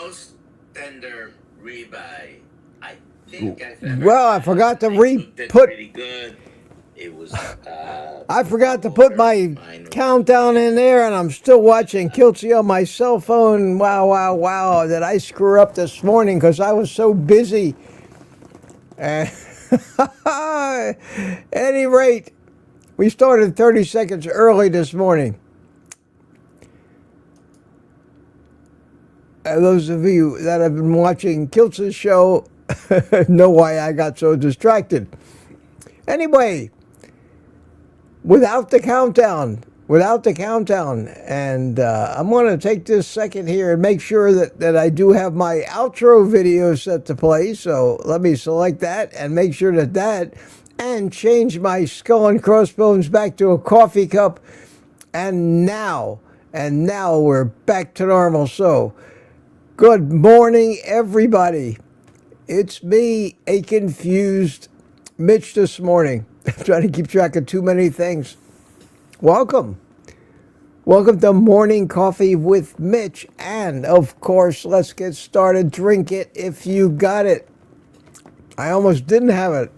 most tender ribeye I think I've ever Well, I had. forgot to I cooked it put. pretty good. It was I forgot to put my countdown in there, and I'm still watching Kiltsy on my cell phone. Wow, wow, wow! Did I screw up this morning because I was so busy? At any rate, we started 30 seconds early this morning. Those of you that have been watching Kiltsy's show know why I got so distracted. Anyway, without the countdown, and I'm going to take this second here and make sure that I do have my outro video set to play. So let me select that and make sure that and change my skull and crossbones back to a coffee cup. And now we're back to normal. So good morning, everybody. It's me, a confused Mitch this morning. I'm trying to keep track of too many things. Welcome to Morning Coffee with Mitch. And, of course, let's get started. Drink it if you got it. I almost didn't have it.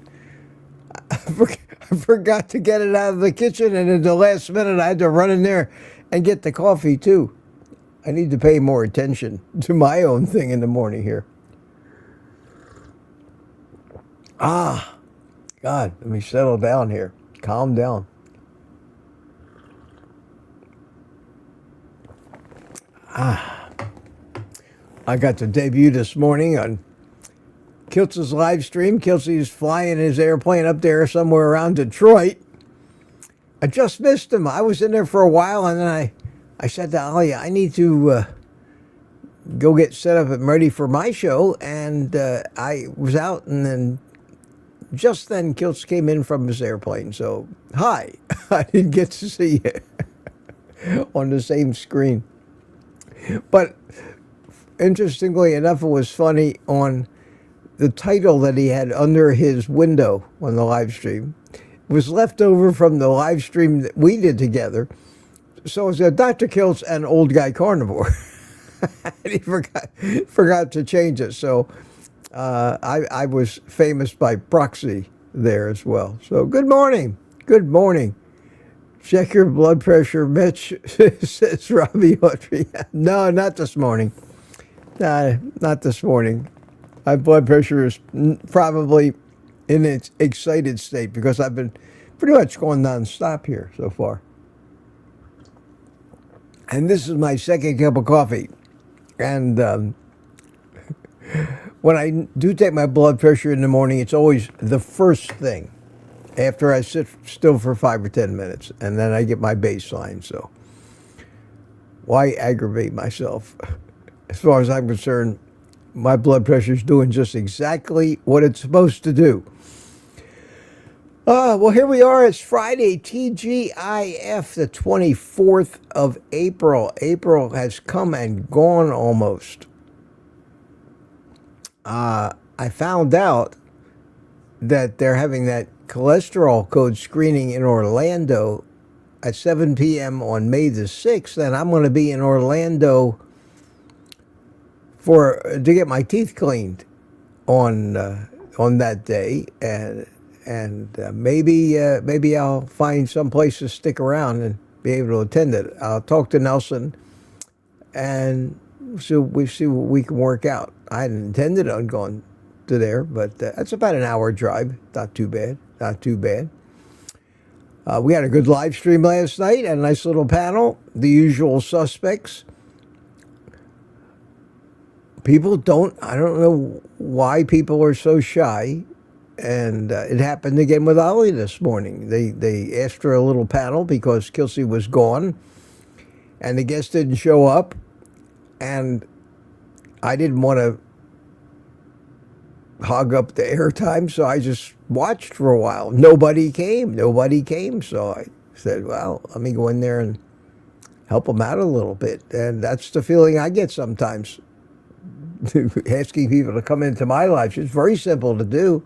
I forgot to get it out of the kitchen, and at the last minute, I had to run in there and get the coffee, too. I need to pay more attention to my own thing in the morning here. God, let me settle down here. Calm down. I got to debut this morning on Kiltsy's live stream. Kiltsy's flying his airplane up there somewhere around Detroit. I just missed him. I was in there for a while, and then I said to Alia, I need to go get set up and ready for my show. And I was out, and then just then Kilts came in from his airplane. So, hi. I didn't get to see you on the same screen. But interestingly enough, it was funny on the title that he had under his window on the live stream. It was left over from the live stream that we did together. So it was Dr. Kilts and Old Guy Carnivore. And he forgot to change it. So I was famous by proxy there as well. So good morning. Good morning. Check your blood pressure, Mitch, says Robbie Autry. No, not this morning. Not this morning. My blood pressure is probably in its excited state because I've been pretty much going nonstop here so far. And this is my second cup of coffee. And when I do take my blood pressure in the morning, it's always the first thing after I sit still for 5 or 10 minutes, and then I get my baseline. So why aggravate myself? As far as I'm concerned, my blood pressure is doing just exactly what it's supposed to do. Well, here we are. It's Friday, TGIF, the 24th of April. April has come and gone almost. I found out that they're having that cholesterol code screening in Orlando at 7 p.m. on May the 6th, and I'm going to be in Orlando to get my teeth cleaned on that day, and maybe I'll find some place to stick around and be able to attend it. I'll talk to Nelson and see what we can work out. I hadn't intended on going to there, but that's about an hour drive. Not too bad. We had a good live stream last night, and a nice little panel. The usual suspects. I don't know why people are so shy. And it happened again with Ollie this morning. They asked for a little panel because Kiltsy was gone, and the guest didn't show up, and I didn't want to hog up the airtime, so I just watched for a while. Nobody came, so I said, well, let me go in there and help them out a little bit. And that's the feeling I get sometimes, asking people to come into my life. It's very simple to do.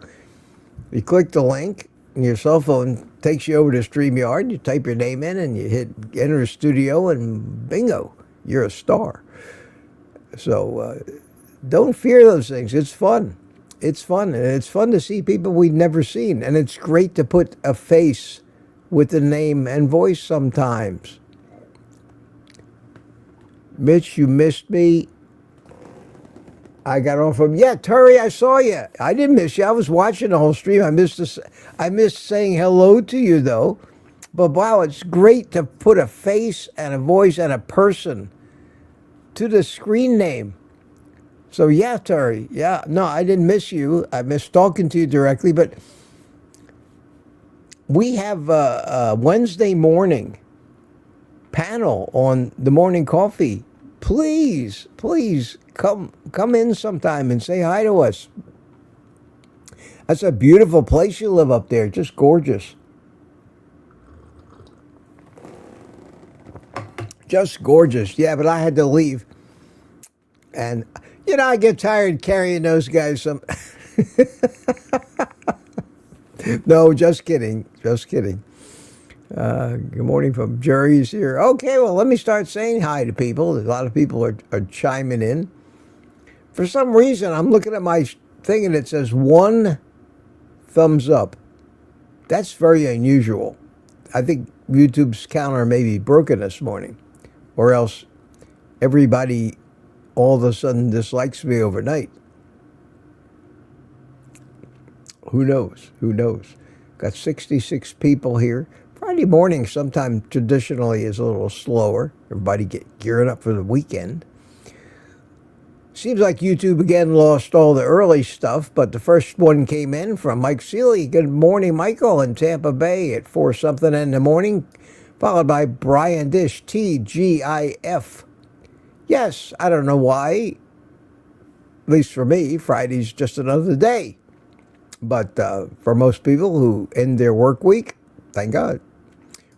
You click the link, and your cell phone takes you over to StreamYard. You type your name in, and you hit enter studio, and bingo, you're a star. So Don't fear those things. It's fun. It's fun. And it's fun to see people we've never seen. And it's great to put a face with the name and voice sometimes. Mitch, you missed me. I got off from, yeah, Terry, I saw you. I didn't miss you. I was watching the whole stream. I missed saying hello to you, though. But wow, it's great to put a face and a voice and a person to the screen name. So yeah, Terry, yeah, no, I didn't miss you. I missed talking to you directly, but we have a Wednesday morning panel on the morning coffee. Please come in sometime and say hi to us. That's a beautiful place you live up there, just gorgeous. Just gorgeous. Yeah, but I had to leave. And, you know, I get tired carrying those guys some... No, just kidding. Just kidding. Good morning from Jerry's here. Okay, well, let me start saying hi to people. A lot of people are chiming in. For some reason, I'm looking at my thing and it says 1 thumbs up. That's very unusual. I think YouTube's counter may be broken this morning. Or else everybody all of a sudden dislikes me overnight. Who knows? Who knows? Got 66 people here. Friday morning sometimes traditionally is a little slower. Everybody gearing up for the weekend. Seems like YouTube again lost all the early stuff, but the first one came in from Mike Seeley. Good morning, Michael, in Tampa Bay at 4-something in the morning. Followed by Brian Dish, TGIF. Yes, I don't know why. At least for me, Friday's just another day. But for most people who end their work week, thank God.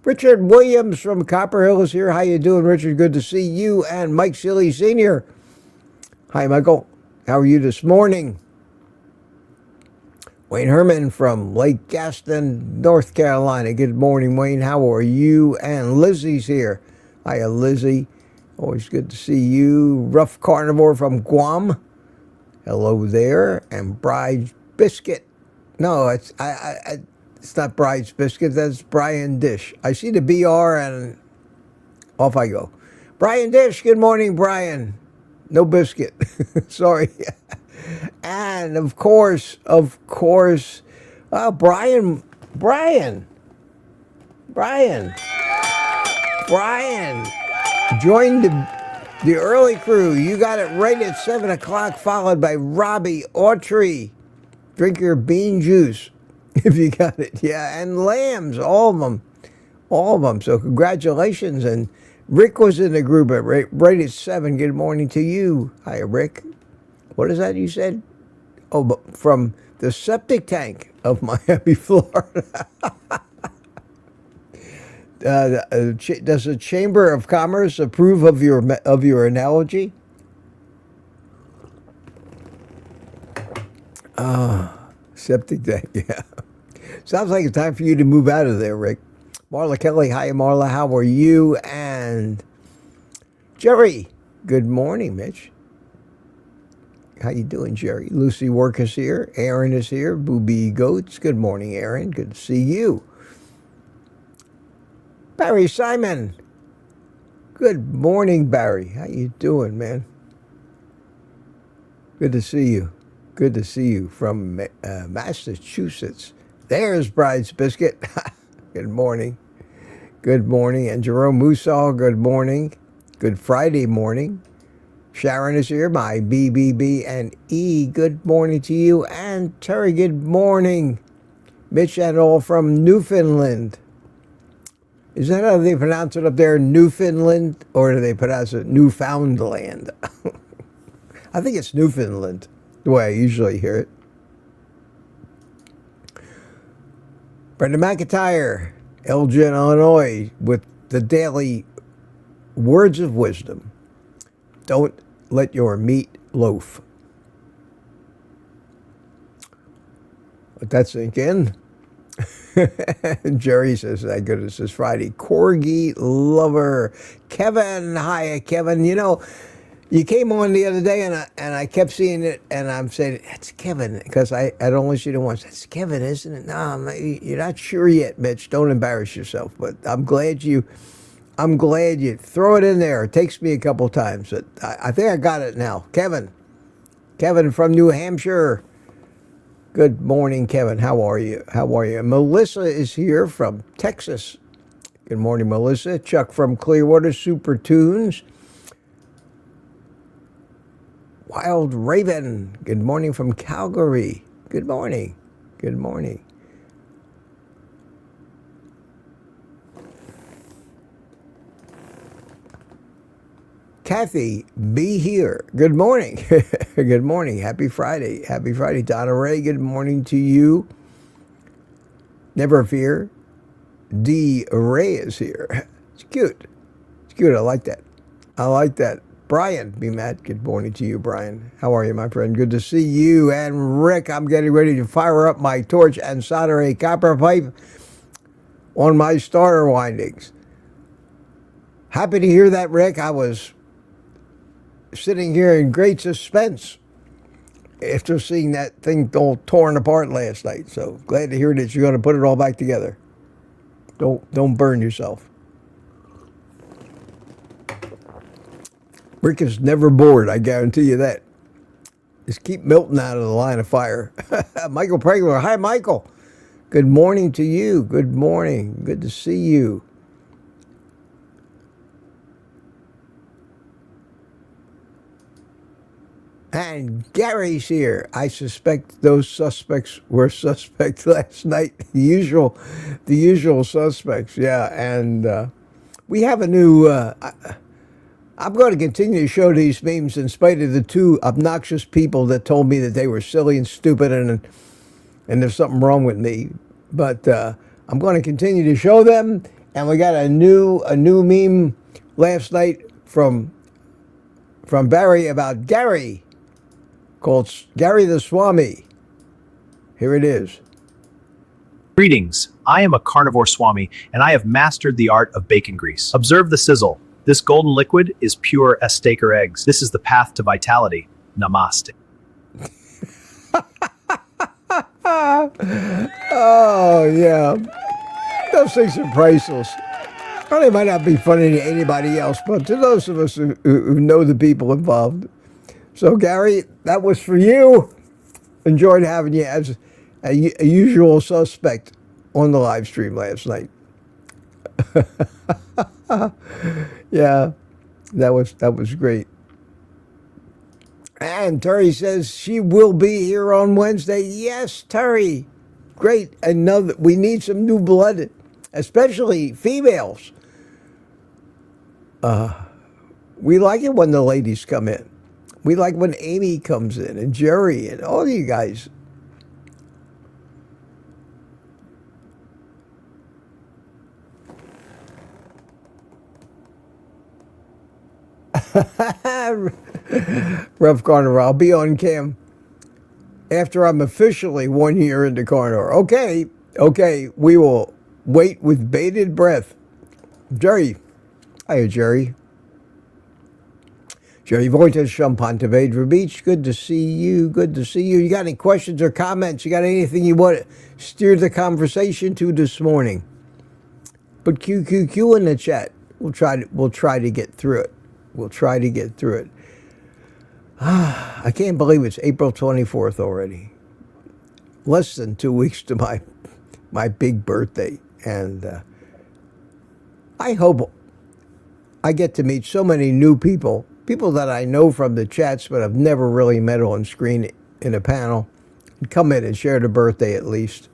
Richard Williams from Copper Hill is here. How you doing, Richard? Good to see you. And Mike Seeley Sr. Hi, Michael. How are you this morning? Wayne Herman from Lake Gaston, North Carolina. Good morning, Wayne. How are you? And Lizzie's here. Hiya, Lizzie. Always good to see you. Rough Carnivore from Guam. Hello there. And Bride's Biscuit. No, it's not Bride's Biscuit. That's Brian Dish. I see the BR and off I go. Brian Dish. Good morning, Brian. No biscuit. Sorry. And of course, Brian joined the early crew. You got it right at 7 o'clock, followed by Robbie Autry. Drink your bean juice if you got it. Yeah, and lambs, all of them. So congratulations. And Rick was in the group at right at 7. Good morning to you. Hi, Rick. What is that you said? Oh, but from the septic tank of Miami, Florida. Does the Chamber of Commerce approve of your analogy? Septic tank, yeah. Sounds like it's time for you to move out of there, Rick. Marla Kelly, hi, Marla. How are you? And Jerry, good morning, Mitch. How you doing, Jerry? Lucy Work is here. Aaron is here. Booby Goats. Good morning, Aaron. Good to see you. Barry Simon. Good morning, Barry. How you doing, man? Good to see you. Good to see you from Massachusetts. There's Bride's Biscuit. Good morning. Good morning. And Jerome Musall, good morning. Good Friday morning. Sharon is here, my BBB and E. Good morning to you. And Terry, good morning. Mitch and all from Newfoundland. Is that how they pronounce it up there, Newfoundland? Or do they pronounce it Newfoundland? I think it's Newfoundland, the way I usually hear it. Brenda McIntyre, Elgin, Illinois, with the daily words of wisdom. Don't let your meat loaf. Let that sink in. Jerry says, thank goodness it's Friday. Corgi lover. Kevin, hi, Kevin. You know, You came on the other day, and I kept seeing it, and I'm saying, that's Kevin, because I'd only seen it once. That's Kevin, isn't it? No, you're not sure yet, Mitch. Don't embarrass yourself. But I'm glad you throw it in there. It takes me a couple times, but I think I got it now. Kevin from New Hampshire. Good morning, Kevin. How are you? Melissa is here from Texas. Good morning, Melissa. Chuck from Clearwater, Super Tunes. Wild Raven, good morning from Calgary. Good morning. Kathy, be here. Good morning. Good morning. Happy Friday. Donna Ray, good morning to you. Never fear. D. Ray is here. It's cute. I like that. Brian, be Matt. Good morning to you, Brian. How are you, my friend? Good to see you. And Rick, I'm getting ready to fire up my torch and solder a copper pipe on my starter windings. Happy to hear that, Rick. I was sitting here in great suspense after seeing that thing all torn apart last night. So glad to hear that you're going to put it all back together. Don't burn yourself. Rick is never bored, I guarantee you that. Just keep Milton out of the line of fire. Michael Pregler. Hi, Michael. Good morning to you. Good morning. Good to see you. And Gary's here. I suspect those suspects were suspects last night. The usual suspects, yeah. And we have a new... I'm going to continue to show these memes in spite of the two obnoxious people that told me that they were silly and stupid and there's something wrong with me. But I'm going to continue to show them. And we got a new meme last night from Barry about Gary, called Gary the Swami. Here it is. Greetings. I am a carnivore swami, and I have mastered the art of bacon grease. Observe the sizzle. This golden liquid is pure Estaker eggs. This is the path to vitality. Namaste. Oh, yeah. Those things are priceless. Well, they might not be funny to anybody else, but to those of us who know the people involved. So, Gary, that was for you. Enjoyed having you as a usual suspect on the live stream last night. Yeah, that was great. And Terry says she will be here on Wednesday. Yes, Terry. Great. We need some new blood, especially females. We like it when the ladies come in. We like when Amy comes in and Jerry and all you guys. Rough Carnivore. I'll be on cam after I'm officially 1 year into Carnivore. Okay, we will wait with bated breath. Jerry. Hiya, Jerry. Jerry Voitas from Ponte Vedra Beach. Good to see you. You got any questions or comments? You got anything you want to steer the conversation to this morning? Put QQQ in the chat. We'll try to get through it. I can't believe it's April 24th already. Less than 2 weeks to my big birthday. And I hope I get to meet so many new people that I know from the chats but I've never really met on screen in a panel. Come in and share the birthday at least.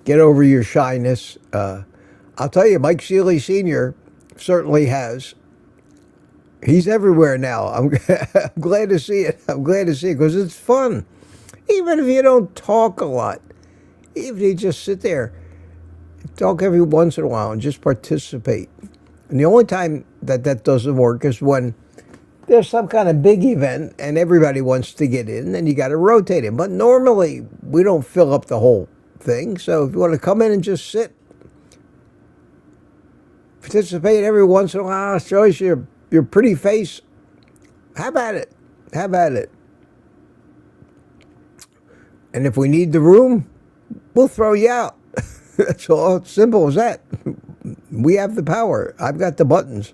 Get over your shyness. I'll tell you, Mike Seeley Sr. certainly has. He's everywhere now. I'm glad to see it. Because it's fun. Even if you don't talk a lot. Even if you just sit there. Talk every once in a while and just participate. And the only time that doesn't work is when there's some kind of big event and everybody wants to get in and you got to rotate it. But normally we don't fill up the whole thing. So if you want to come in and just sit, participate every once in a while, show us your pretty face, Have at it. Have at it. And if we need the room, we'll throw you out. That's all. It's simple as that. We have the power. I've got the buttons.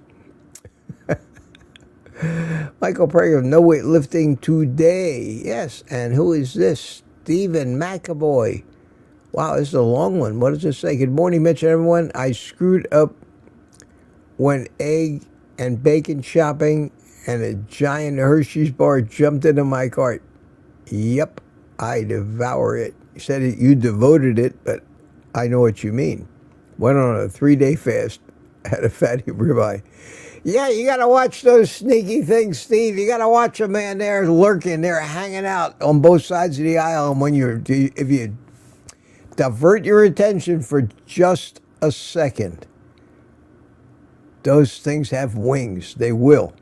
Michael Prager, no weightlifting today. Yes. And who is this? Stephen McAvoy. Wow, this is a long one. What does it say? Good morning, Mitch and everyone. I screwed up when egg and bacon shopping and a giant Hershey's bar jumped into my cart. Yep, I devour it. You said you devoted it, but I know what you mean. Went on a 3-day fast, had a fatty ribeye. Yeah, you got to watch those sneaky things, Steve. You got to watch them, man. They're lurking. They're hanging out on both sides of the aisle. And if you divert your attention for just a second, those things have wings. They will.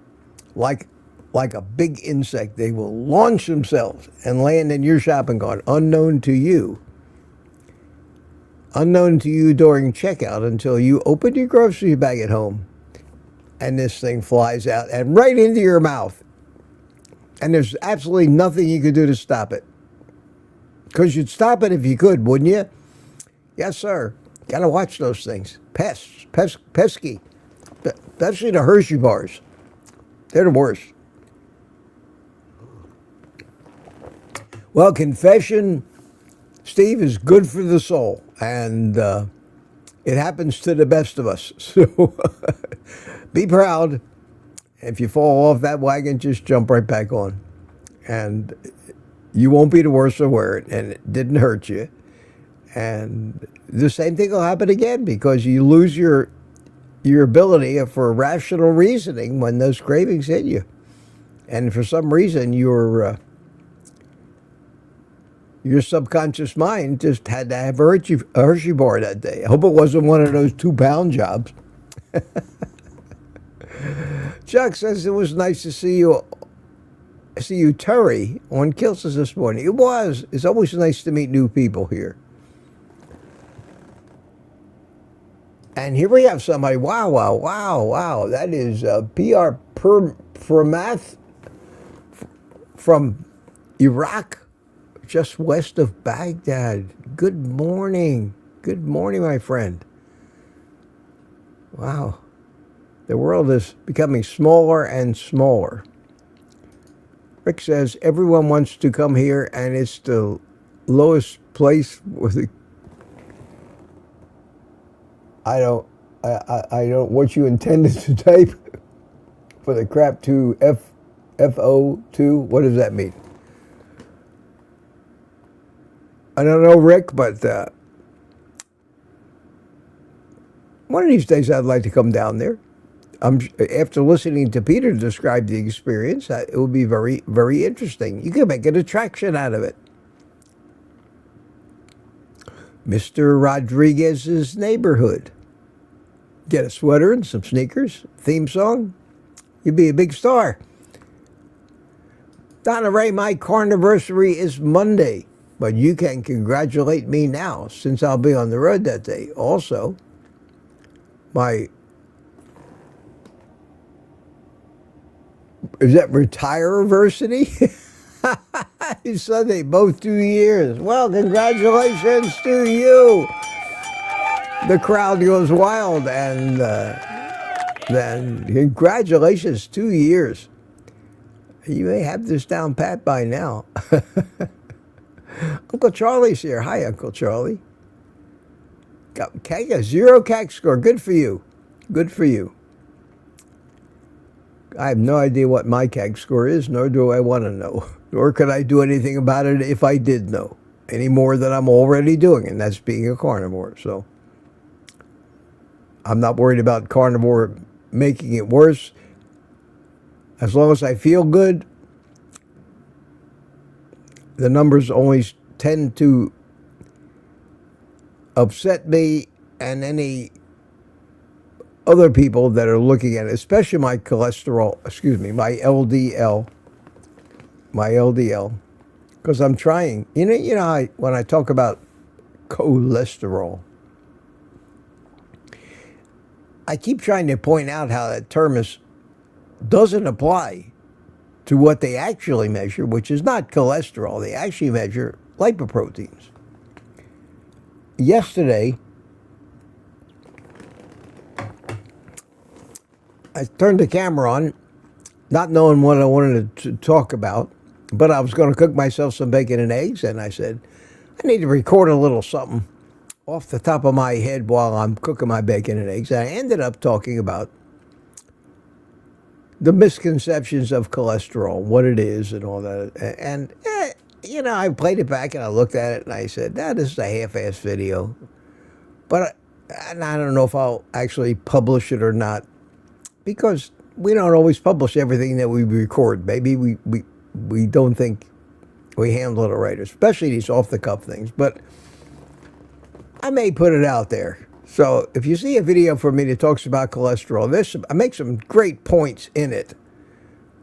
Like a big insect, they will launch themselves and land in your shopping cart, unknown to you. Unknown to you during checkout until you open your grocery bag at home. And this thing flies out and right into your mouth. And there's absolutely nothing you could do to stop it. Because you'd stop it if you could, wouldn't you? Yes, sir. Got to watch those things. Pesky. Especially the Hershey bars. They're the worst. Well, confession, Steve, is good for the soul. And it happens to the best of us. So be proud. If you fall off that wagon, just jump right back on. And you won't be the worst for it. And it didn't hurt you. And the same thing will happen again because you lose your ability for rational reasoning when those cravings hit you. And for some reason, your subconscious mind just had to have a Hershey bar that day. I hope it wasn't one of those 2-pound jobs. Chuck says it was nice to see you, Terry, on Kilses this morning. It was. It's always nice to meet new people here. And here we have somebody. Wow. That is PR Permath from Iraq, just west of Baghdad. Good morning. Good morning, my friend. Wow. The world is becoming smaller and smaller. Rick says everyone wants to come here, and it's the lowest place with the. I don't what you intended to type for the crap to FO2. What does that mean? I don't know, Rick, but one of these days I'd like to come down there. After listening to Peter describe the experience, it would be very, very interesting. You can make an attraction out of it. Mr. Rodriguez's neighborhood. Get a sweater and some sneakers, theme song, you'd be a big star. Donna Ray, my carniversary is Monday, but you can congratulate me now since I'll be on the road that day. Also, is that retire-versity? Sunday, both 2 years. Well, congratulations to you. The crowd goes wild, and then congratulations, 2 years. You may have this down pat by now. Uncle Charlie's here. Hi, Uncle Charlie. Got a 0 CAC score. Good for you. Good for you. I have no idea what my CAC score is, nor do I want to know. Nor could I do anything about it if I did know. Any more than I'm already doing, and that's being a carnivore. So I'm not worried about carnivore making it worse. As long as I feel good, the numbers only tend to upset me and any other people that are looking at it, especially my cholesterol, my LDL, because I'm trying. You know, when I talk about cholesterol, I keep trying to point out how that term doesn't apply to what they actually measure, which is not cholesterol. They actually measure lipoproteins. Yesterday, I turned the camera on, not knowing what I wanted to talk about, but I was going to cook myself some bacon and eggs, and I said, I need to record a little something off the top of my head while I'm cooking my bacon and eggs. And I ended up talking about the misconceptions of cholesterol, what it is and all that. And, you know, I played it back and I looked at it and I said, this is a half-assed video. But I don't know if I'll actually publish it or not, because we don't always publish everything that we record. Maybe we don't think we handle it right, especially these off-the-cuff things. But I may put it out there. So if you see a video from me that talks about cholesterol, I make some great points in it.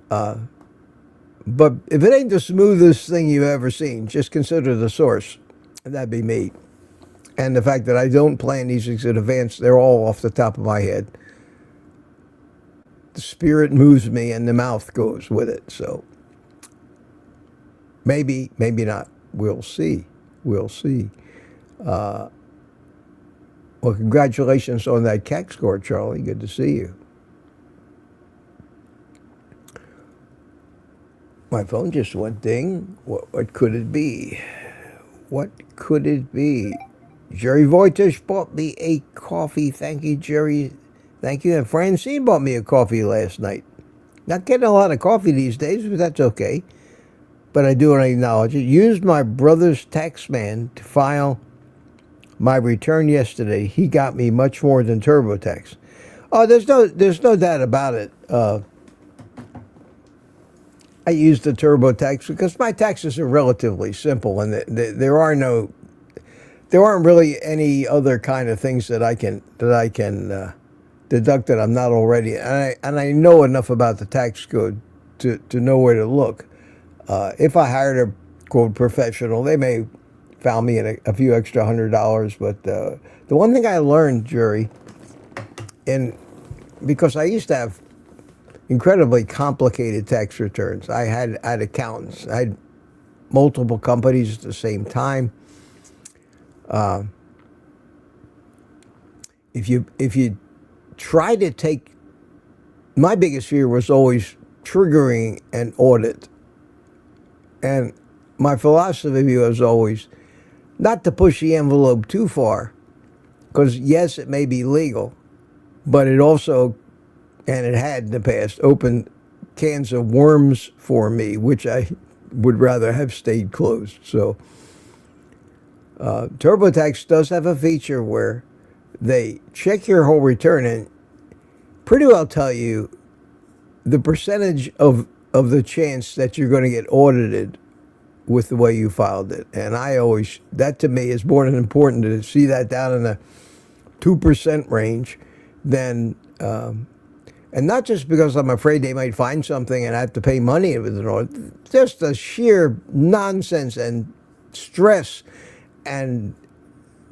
But if it ain't the smoothest thing you've ever seen, just consider the source. And that'd be me. And the fact that I don't plan these things in advance, they're all off the top of my head. The spirit moves me and the mouth goes with it. So maybe, maybe not. We'll see. We'll see. Well, congratulations on that CAC score, Charlie. Good to see you. My phone just went ding. What could it be? What could it be? Jerry Voitish bought me a coffee. Thank you, Jerry. Thank you. And Francine bought me a coffee last night. Not getting a lot of coffee these days, but that's okay. But I do want to acknowledge it. Used my brother's tax man to file my return yesterday. He got me much more than TurboTax. Oh, there's no doubt about it. I use the TurboTax because my taxes are relatively simple, and there aren't really any other kind of things that I can deduct that I'm not already. And I know enough about the tax code to know where to look. If I hired a quote professional, they may found me in a few extra $100. But the one thing I learned, Jerry, because I used to have incredibly complicated tax returns. I had accountants. I had multiple companies at the same time. If you try to take, my biggest fear was always triggering an audit. And my philosophy was always not to push the envelope too far, because yes, it may be legal, but it also, and it had in the past, opened cans of worms for me, which I would rather have stayed closed. So TurboTax does have a feature where they check your whole return and pretty well tell you the percentage of the chance that you're going to get audited with the way you filed it. And that to me is more than important to see that down in the 2% range than, and not just because I'm afraid they might find something and I have to pay money with an audit, just the sheer nonsense and stress and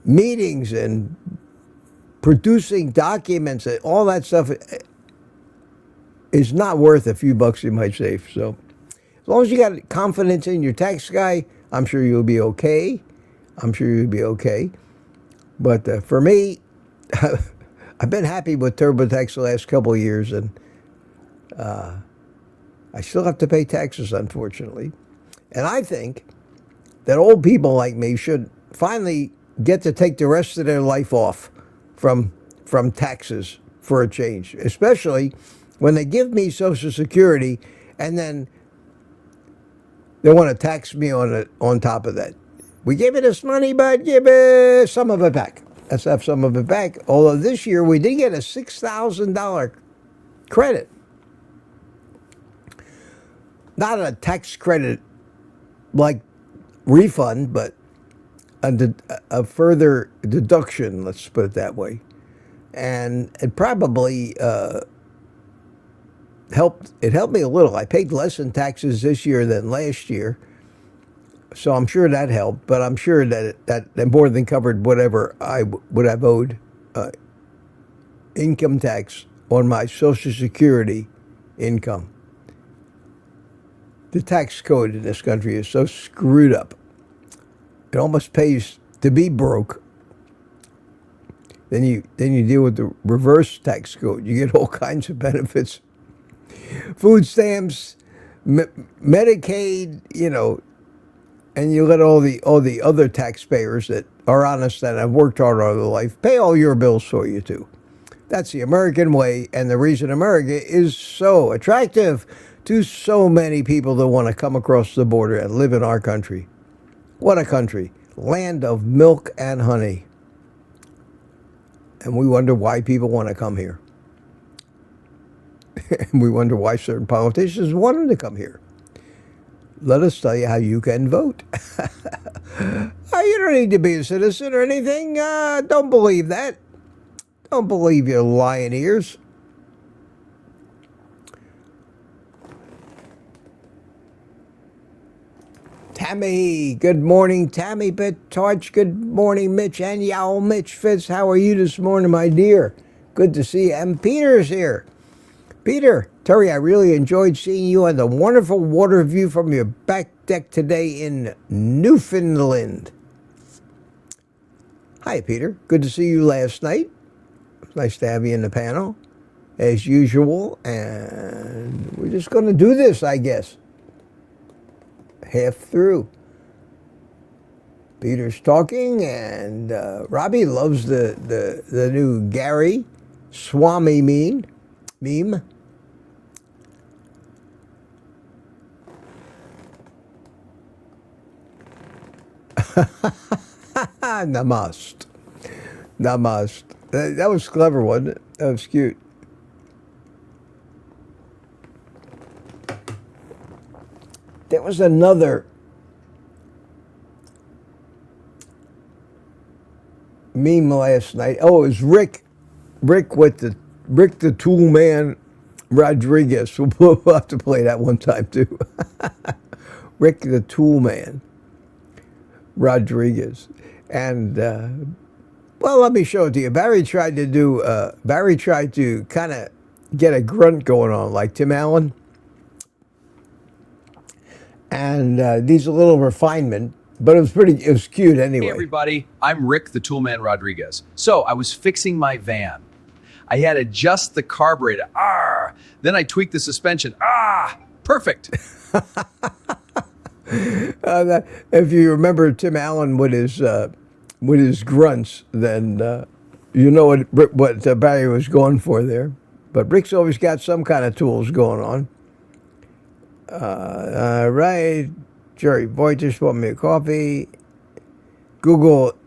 meetings and producing documents and all that stuff is not worth a few bucks you might save. So as long as you got confidence in your tax guy, I'm sure you'll be okay. I'm sure you'll be okay. But for me, I've been happy with TurboTax the last couple of years, and I still have to pay taxes, unfortunately. And I think that old people like me should finally get to take the rest of their life off from taxes for a change, especially when they give me Social Security and then they want to tax me on top of that. We gave you this money, but give some of it back. Let's have some of it back. Although this year we did get a $6,000 credit. Not a tax credit like refund, but a further deduction, let's put it that way. And it probably helped me a little. I paid less in taxes this year than last year, so I'm sure that helped. But I'm sure that more than covered whatever I would have owed income tax on my Social Security income. The tax code in this country is so screwed up. It almost pays to be broke. Then you deal with the reverse tax code. You get all kinds of benefits, food stamps, Medicaid, and you let all the other taxpayers that are honest and have worked hard all their life pay all your bills for you too. That's the American way, and the reason America is so attractive to so many people that want to come across the border and live in our country. What a country. Land of milk and honey. And we wonder why people want to come here. And we wonder why certain politicians want them to come here. Let us tell you how you can vote. You don't need to be a citizen or anything. Don't believe that. Don't believe your lying ears. Tammy, good morning. Tammy Torch, good morning, Mitch and y'all. Mitch Fitz, how are you this morning, my dear? Good to see you. And Peter's here. Peter, Terry, I really enjoyed seeing you on the wonderful water view from your back deck today in Newfoundland. Hi, Peter. Good to see you last night. Nice to have you in the panel, as usual. And we're just going to do this, I guess. Half through. Peter's talking, and Robbie loves the new Gary Swami meme. Namaste. That was clever, wasn't it? That was cute. There was another meme last night. Oh, it was Rick the Tool Man Rodriguez. We'll have to play that one time too. Rick the Tool Man Rodriguez. And well, let me show it to you. Barry tried to kind of get a grunt going on like Tim Allen. And needs a little refinement, but it was cute anyway. Hey everybody, I'm Rick the Toolman Rodriguez. So I was fixing my van. I had to adjust the carburetor. Then I tweaked the suspension. Perfect. If you remember Tim Allen with his grunts, then you know what Barry was going for there. But Rick's always got some kind of tools going on. All right, Jerry Boy just bought me a coffee. Google,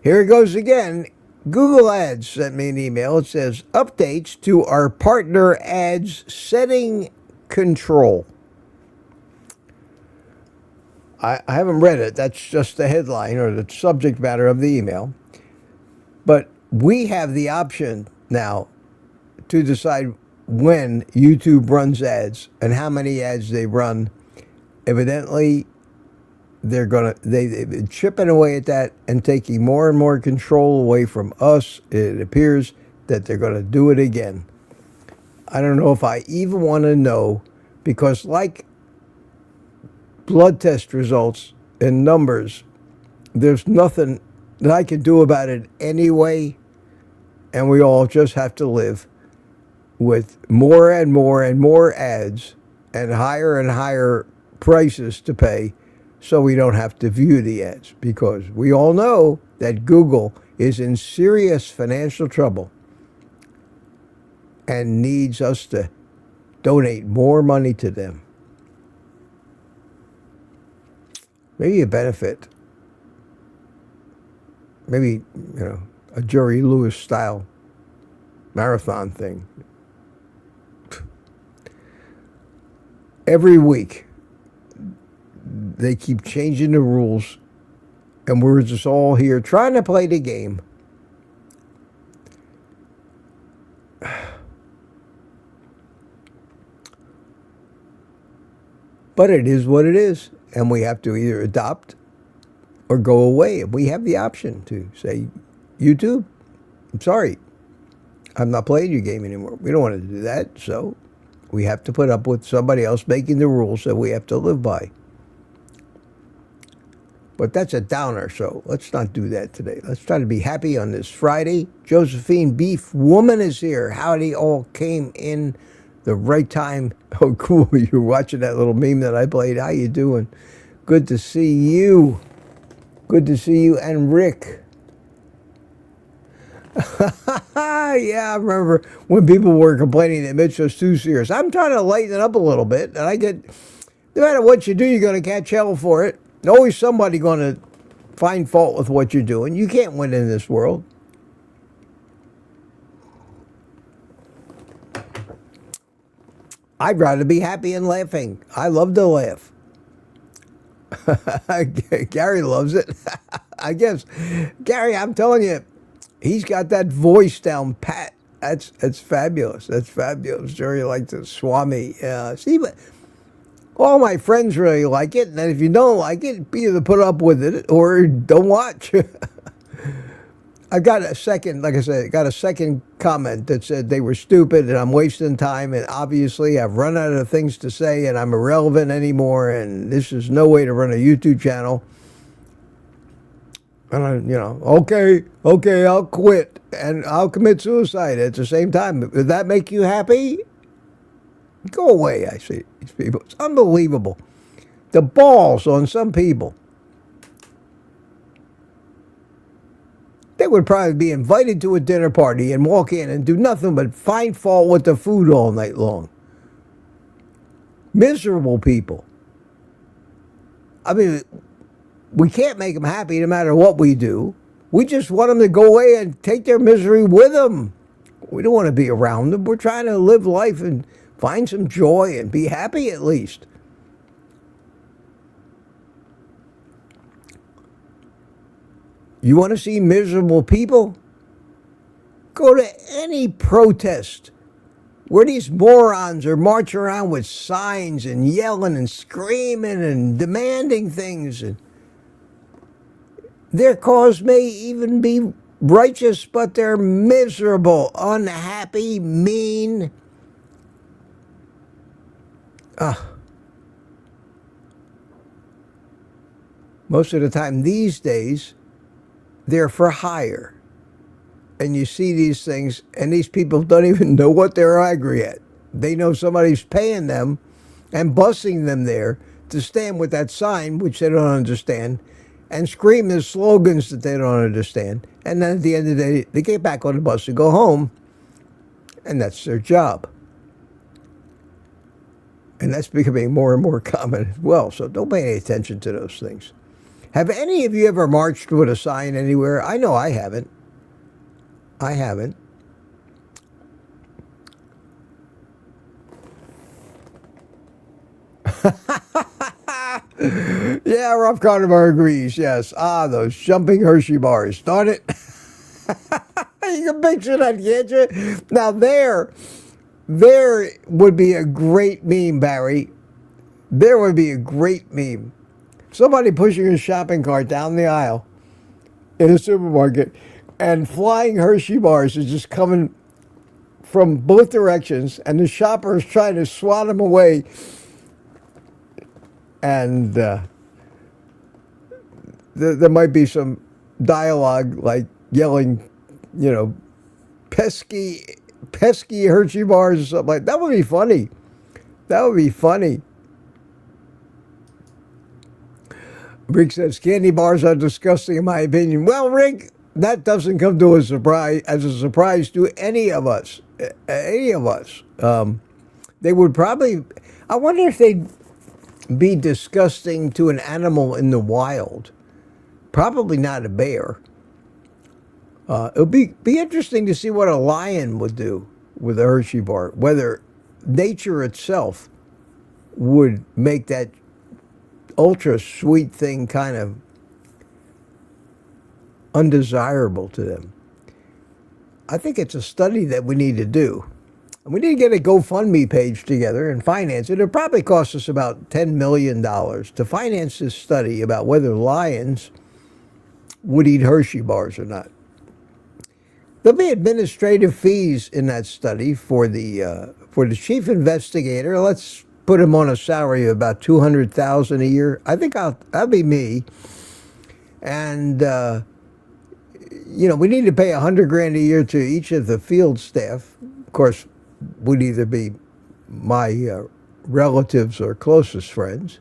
here it goes again. Google Ads sent me an email. It says, updates to our partner ads setting control. I haven't read it. That's just the headline or the subject matter of the email. But we have the option now to decide when YouTube runs ads and how many ads they run. Evidently, they've been chipping away at that and taking more and more control away from us. It appears that they're going to do it again. I don't know if I even want to know, because like blood test results and numbers, there's nothing that I can do about it anyway, and we all just have to live with more and more and more ads and higher prices to pay so we don't have to view the ads, because we all know that Google is in serious financial trouble and needs us to donate more money to them. Maybe a benefit. Maybe, a Jerry Lewis style marathon thing. Every week, they keep changing the rules, and we're just all here trying to play the game. But it is what it is, and we have to either adopt or go away. We have the option to say, YouTube, I'm sorry, I'm not playing your game anymore. We don't want to do that, so We have to put up with somebody else making the rules that we have to live by. But that's a downer, so let's not do that today. Let's try to be happy on this Friday. Josephine Beef Woman is here. Howdy, all came in the right time. Oh, cool. You're watching that little meme that I played. How you doing? Good to see you. Good to see you and Rick. Yeah, I remember when people were complaining that Mitch was too serious. I'm trying to lighten it up a little bit, and I get, no matter what you do, you're going to catch hell for it. Always somebody going to find fault with what you're doing. You can't win in this world. I'd rather be happy and laughing. I love to laugh. Gary loves it. I guess, Gary, I'm telling you, he's got that voice down pat. That's fabulous. That's fabulous. Very like the Swami. See, but all my friends really like it, and if you don't like it, either put up with it or don't watch. I got a second, like I said, got a second comment that said they were stupid and I'm wasting time, and obviously I've run out of things to say and I'm irrelevant anymore, and this is no way to run a YouTube channel. And I, okay, I'll quit and I'll commit suicide at the same time. Would that make you happy? Go away, I see these people. It's unbelievable. The balls on some people. They would probably be invited to a dinner party and walk in and do nothing but find fault with the food all night long. Miserable people. I mean, we can't make them happy no matter what we do. We just want them to go away and take their misery with them. We don't want to be around them. We're trying to live life and find some joy and be happy at least. You want to see miserable people? Go to any protest where these morons are marching around with signs and yelling and screaming and demanding things. And their cause may even be righteous, but they're miserable, unhappy, mean. Most of the time these days, they're for hire. And you see these things, and these people don't even know what they're angry at. They know somebody's paying them and busing them there to stand with that sign, which they don't understand, and scream the slogans that they don't understand. And then at the end of the day, they get back on the bus and go home, and that's their job. And that's becoming more and more common as well, so don't pay any attention to those things. Have any of you ever marched with a sign anywhere? I know I haven't. I haven't. Yeah, Rough Carnivore agrees, yes. Those jumping Hershey bars. Darn it. You can picture that, can't you? Now there would be a great meme, Barry. There would be a great meme. Somebody pushing a shopping cart down the aisle in a supermarket, and flying Hershey bars is just coming from both directions, and the shopper is trying to swat them away. And there might be some dialogue like yelling, pesky Hershey bars or something like that. That would be funny. That would be funny. Rick says, candy bars are disgusting in my opinion. Well, Rick, that doesn't come to a surprise to any of us. Any of us. They would probably, I wonder if they'd be disgusting to an animal in the wild. Probably not a bear. It would be interesting to see what a lion would do with a Hershey bar. Whether nature itself would make that ultra sweet thing kind of undesirable to them. I think it's a study that we need to do. And we need to get a GoFundMe page together and finance it. It'll probably cost us about $10 million to finance this study about whether lions would eat Hershey bars or not. There'll be administrative fees in that study for the for the chief investigator. Let's put him on a salary of about $200,000 a year. I think that'll be me. And we need to pay $100,000 a year to each of the field staff. Of course, would either be my relatives or closest friends.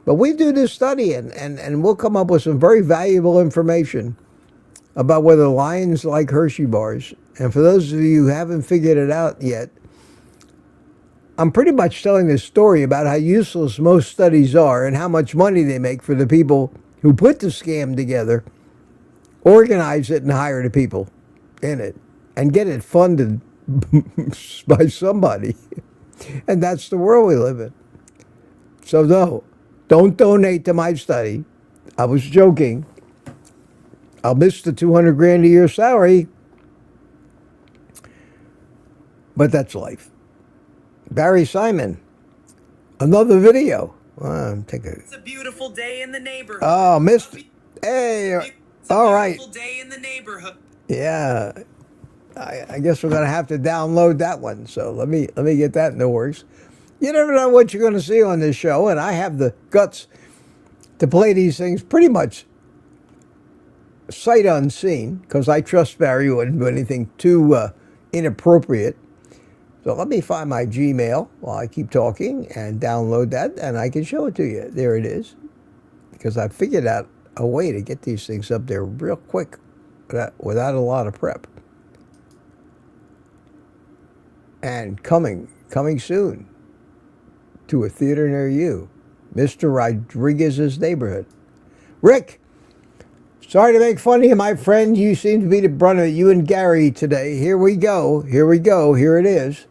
But we do this study, and we'll come up with some very valuable information about whether lions like Hershey bars. And for those of you who haven't figured it out yet, I'm pretty much telling this story about how useless most studies are and how much money they make for the people who put the scam together, organize it, and hire the people in it, and get it funded by somebody. And that's the world we live in. So no, don't donate to my study. I was joking. I'll miss the $200,000 a year salary, but that's life. Barry Simon, another video. It's a beautiful day in the neighborhood. Oh, Mr. Hey, It's a all right. beautiful day in the neighborhood. Yeah, I guess we're gonna have to download that one. So let me get that in the works. You never know what you're gonna see on this show, and I have the guts to play these things pretty much sight unseen because I trust Barry wouldn't do anything too inappropriate. So let me find my Gmail while I keep talking and download that, and I can show it to you. There it is. Because I figured out a way to get these things up there real quick without a lot of prep. And coming soon to a theater near you, Mr. Rodriguez's Neighborhood. Rick, sorry to make fun of you, my friend. You seem to be the brunt of it. You and Gary today. Here we go. Here it is.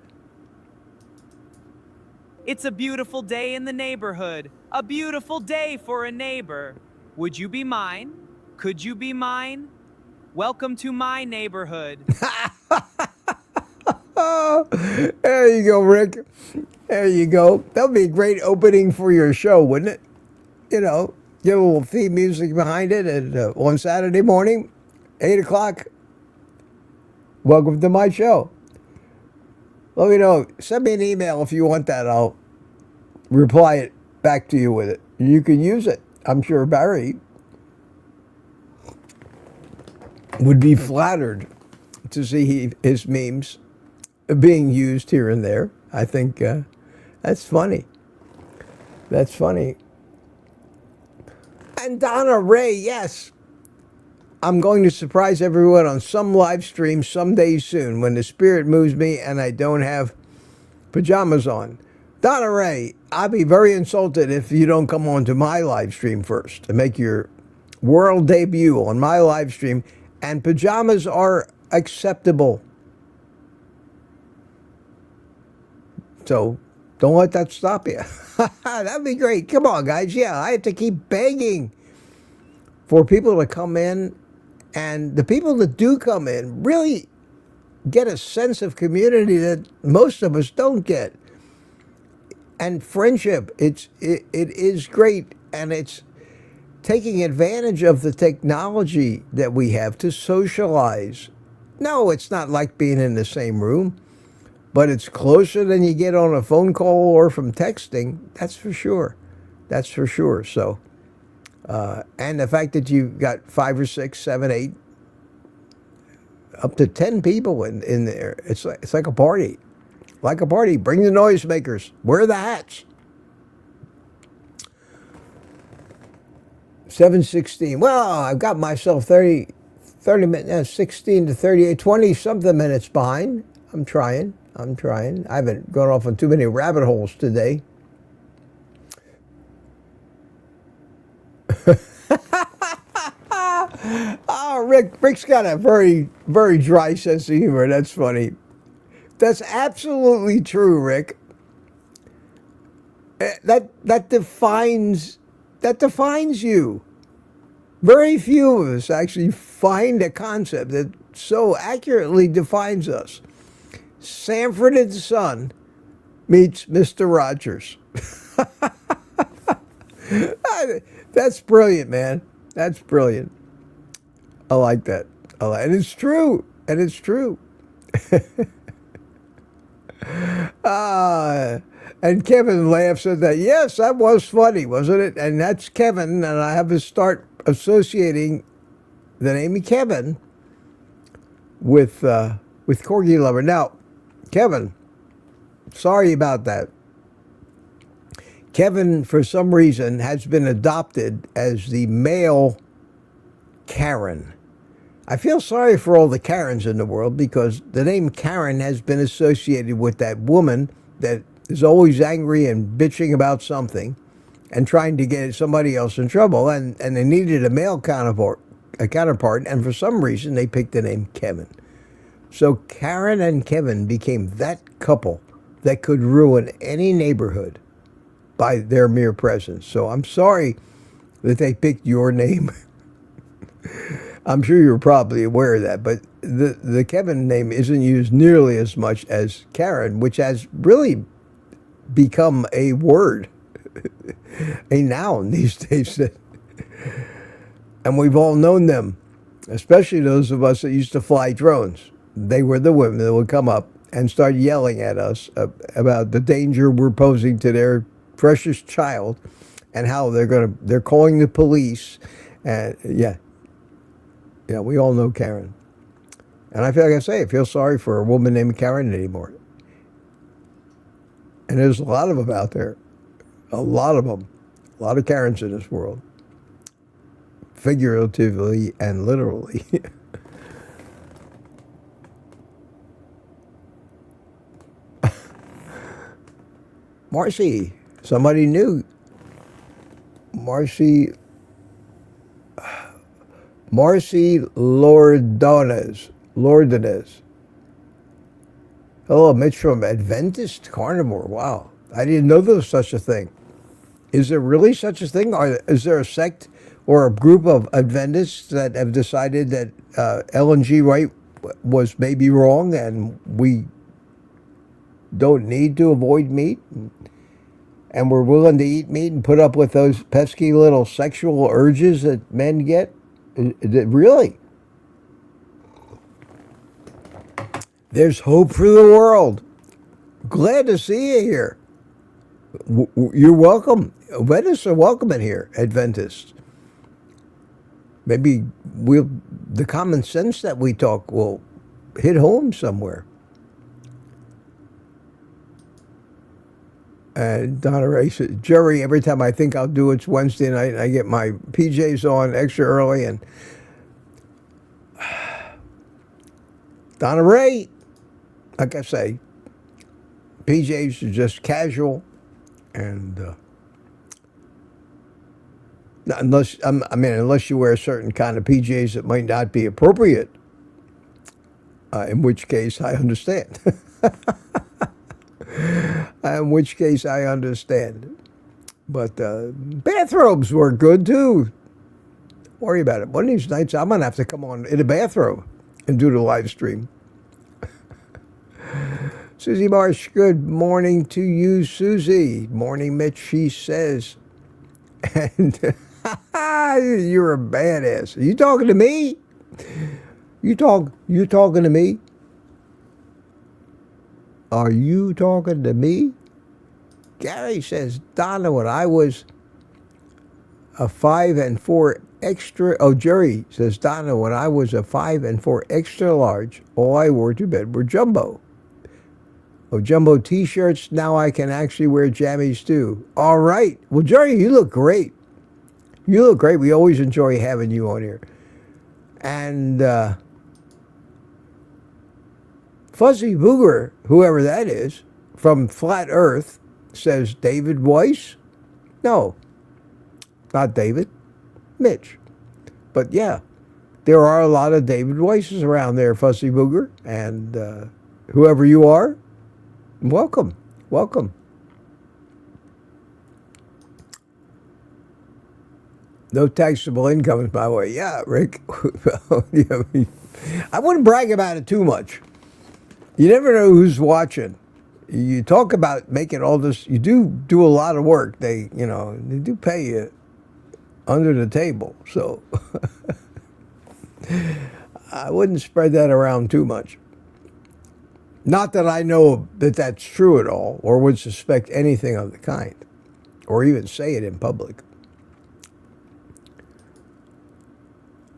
It's a beautiful day in the neighborhood. A beautiful day for a neighbor. Would you be mine? Could you be mine? Welcome to my neighborhood. There you go, Rick. There you go. That would be a great opening for your show, wouldn't it? Get a little theme music behind it, and on Saturday morning, 8 o'clock, welcome to my show. Let me know. Send me an email if you want that. I'll reply it back to you with it. You can use it. I'm sure Barry would be flattered to see his memes being used here and there. I think that's funny. That's funny. And Donna Ray, yes. I'm going to surprise everyone on some live stream someday soon when the spirit moves me and I don't have pajamas on. Donna Ray, I'll be very insulted if you don't come on to my live stream first and make your world debut on my live stream. And pajamas are acceptable. So don't let that stop you. That'd be great. Come on, guys. Yeah, I have to keep begging for people to come in. And the people that do come in really get a sense of community that most of us don't get. And friendship, it is great. And it's taking advantage of the technology that we have to socialize. No, it's not like being in the same room, but it's closer than you get on a phone call or from texting. That's for sure. That's for sure. So, and the fact that you've got 5 or 6, 7, 8, up to 10 people in there, it's like a party. Like a party. Bring the noisemakers. Wear the hats. 7:16. Well, I've got myself 30 minutes, 16 to 38, 20-something minutes behind. I'm trying. I haven't gone off on too many rabbit holes today. Oh, Rick's got a very, very dry sense of humor. That's funny. That's absolutely true, Rick. That defines you. Very few of us actually find a concept that so accurately defines us. Sanford and Son meets Mr. Rogers. That's brilliant, man. That's brilliant. I like that. And it's true. And Kevin laughs at that. Yes, that was funny, wasn't it? And that's Kevin, and I have to start associating the name Kevin with Corgi Lover. Now, Kevin, sorry about that. Kevin, for some reason, has been adopted as the male Karen. I feel sorry for all the Karens in the world because the name Karen has been associated with that woman that is always angry and bitching about something and trying to get somebody else in trouble. And they needed a male counterpart, and for some reason they picked the name Kevin. So Karen and Kevin became that couple that could ruin any neighborhood by their mere presence. So I'm sorry that they picked your name. I'm sure you're probably aware of that, but the Kevin name isn't used nearly as much as Karen, which has really become a word, a noun these days. And we've all known them, especially those of us that used to fly drones. They were the women that would come up and start yelling at us about the danger we're posing to their precious child, and how they're calling the police, and yeah, we all know Karen. And I feel like I feel sorry for a woman named Karen anymore. And there's a lot of them out there, a lot of them, a lot of Karens in this world, figuratively and literally. Marcy, somebody new. Marcy Lordones. Hello, Mitch from Adventist Carnivore. Wow, I didn't know there was such a thing. Is there really such a thing? Is there a sect or a group of Adventists that have decided that Ellen G. White was maybe wrong and we don't need to avoid meat? And we're willing to eat meat and put up with those pesky little sexual urges that men get? Really? There's hope for the world. Glad to see you here. You're welcome. Adventists are welcome in here, Adventists. Maybe the common sense that we talk will hit home somewhere. And Donna Ray said, Jerry, every time I think I'll do it's Wednesday night, and I get my PJs on extra early. And Donna Ray, like I say, PJs are just casual, and unless you wear a certain kind of PJs that might not be appropriate, in which case I understand. In which case I understand. But bathrobes were good too. Don't worry about it. One of these nights I'm going to have to come on in a bathrobe and do the live stream. Susie Marsh, good morning to you, Susie. Morning, Mitch, she says. And you're a badass. Are you talking to me? You talking to me? Are you talking to me? Gary says, Donna, when I was a 5 and 4 extra, Jerry says, Donna, when I was a 5 and 4 extra large, all I wore to bed were jumbo. Jumbo t-shirts, now I can actually wear jammies too. All right. Well, Jerry, you look great. You look great. We always enjoy having you on here. And Fuzzy Booger, whoever that is, from Flat Earth, says David Weiss? No, not David. Mitch. But yeah, there are a lot of David Weisses around there, Fuzzy Booger. And whoever you are, welcome. Welcome. No taxable income is my way. Yeah, Rick. I wouldn't brag about it too much. You never know who's watching. You talk about making all this. You do a lot of work. They do pay you under the table. So I wouldn't spread that around too much. Not that I know that that's true at all, or would suspect anything of the kind, or even say it in public.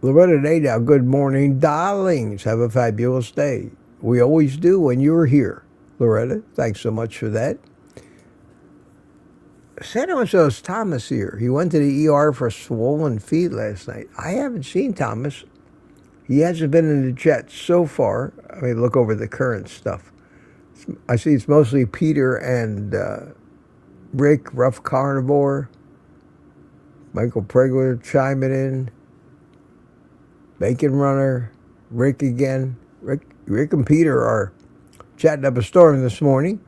Loretta Nadal, good morning. Darlings, have a fabulous day. We always do when you're here. Loretta, thanks so much for that. San Jose's Thomas here. He went to the ER for swollen feet last night. I haven't seen Thomas. He hasn't been in the chat so far. I mean, look over the current stuff. I see it's mostly Peter and Rick, Rough Carnivore, Michael Pregler chiming in, Bacon Runner, Rick again. Rick and Peter are chatting up a storm this morning.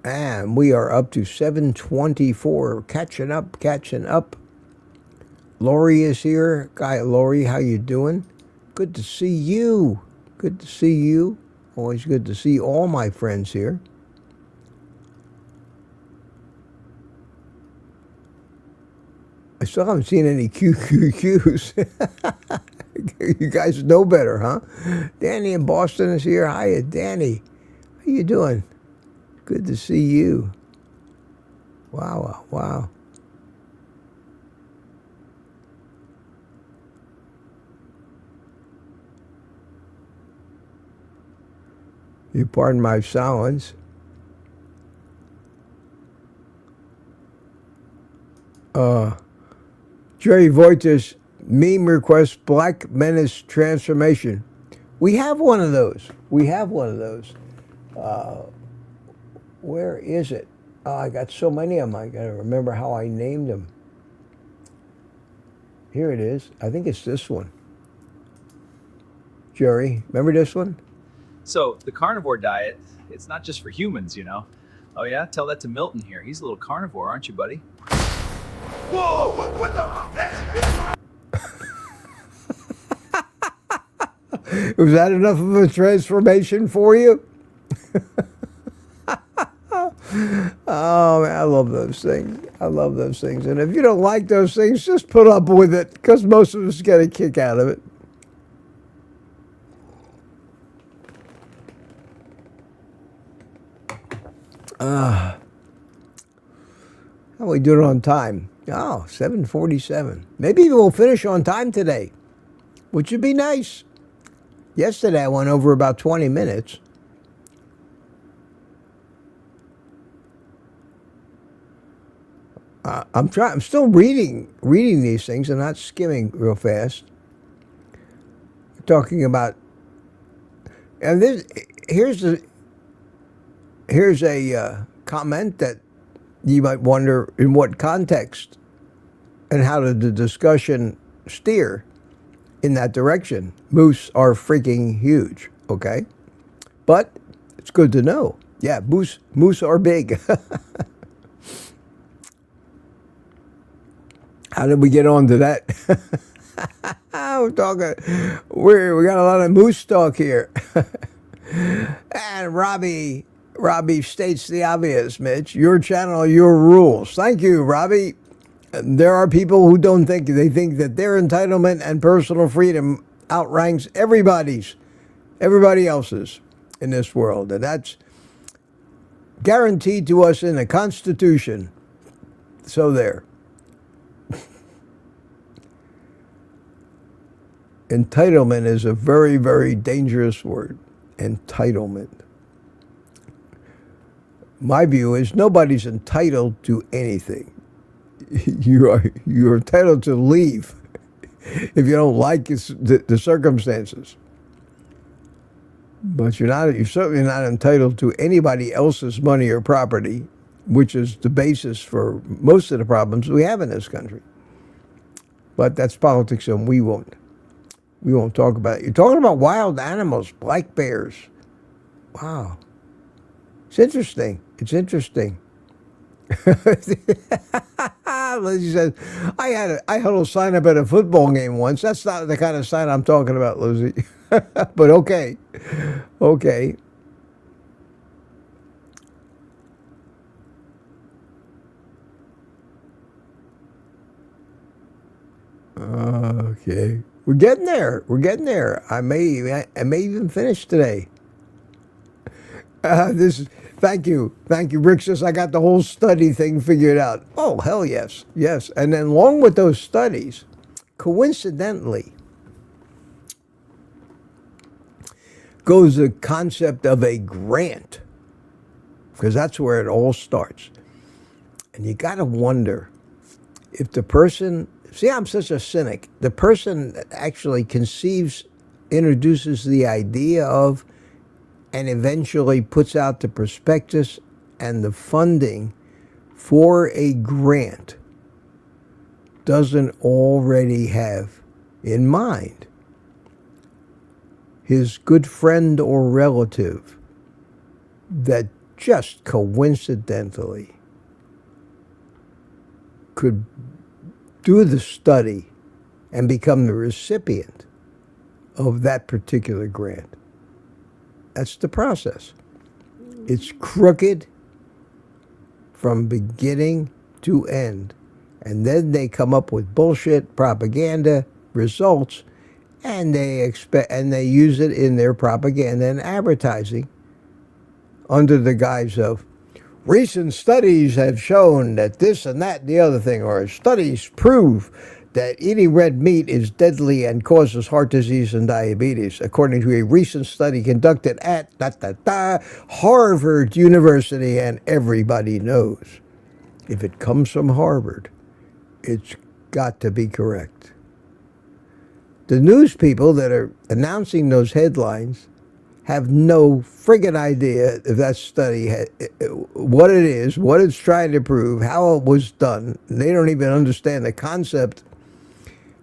And we are up to 724. Catching up. Lori is here. Guy Lori, how you doing? Good to see you. Good to see you. Always good to see all my friends here. I still haven't seen any QQQs. You guys know better, huh? Danny in Boston is here. Hiya, Danny. How you doing? Good to see you. Wow. You pardon my silence. Jerry Voitis, meme request, Black Menace transformation. We have one of those. Where is it? Oh, I got so many of them. I got to remember how I named them. Here it is. I think it's this one. Jerry, remember this one? So the carnivore diet, it's not just for humans, you know. Oh yeah? Tell that to Milton here. He's a little carnivore, aren't you, buddy? Whoa! What the? Was that enough of a transformation for you? Oh, man, I love those things. And if you don't like those things, just put up with it, because most of us get a kick out of it. How are we doing on time? Oh, 7:47. Maybe we'll finish on time today, which would be nice. Yesterday I went over about 20 minutes. I'm still reading these things and not skimming real fast. Talking about, and here's a comment that you might wonder in what context and how did the discussion steer in that direction. Moose are freaking huge, okay? But it's good to know. Yeah, moose are big. How did we get on to that? We got a lot of moose talk here. And Robbie states the obvious, Mitch. Your channel, your rules. Thank you, Robbie. There are people who think that their entitlement and personal freedom outranks everybody else's in this world. And that's guaranteed to us in the Constitution. So there. Entitlement is a very, very dangerous word. Entitlement. My view is nobody's entitled to anything. You're entitled to leave if you don't like the circumstances. But you're certainly not entitled to anybody else's money or property, which is the basis for most of the problems we have in this country. But that's politics, and we won't talk about it. You're talking about wild animals, black bears. Wow. It's interesting. Lizzie says, I had a little sign up at a football game once. That's not the kind of sign I'm talking about, Lizzie. But okay. Okay. Okay. We're getting there. We're getting there. I may even finish today. Thank you. Thank you. Rick says I got the whole study thing figured out. Oh, hell yes. Yes. And then along with those studies, coincidentally, goes the concept of a grant, because that's where it all starts. And you got to wonder if the person, see, I'm such a cynic, the person that actually introduces the idea of, and eventually puts out the prospectus and the funding for a grant doesn't already have in mind his good friend or relative that just coincidentally could do the study and become the recipient of that particular grant. That's the process. It's crooked from beginning to end. And then they come up with bullshit propaganda results, and they use it in their propaganda and advertising under the guise of recent studies have shown that this and that and the other thing, or studies prove that eating red meat is deadly and causes heart disease and diabetes, according to a recent study conducted at Harvard University. And everybody knows if it comes from Harvard, it's got to be correct. The news people that are announcing those headlines have no friggin' idea if that study, what it is, what it's trying to prove, how it was done. They don't even understand the concept,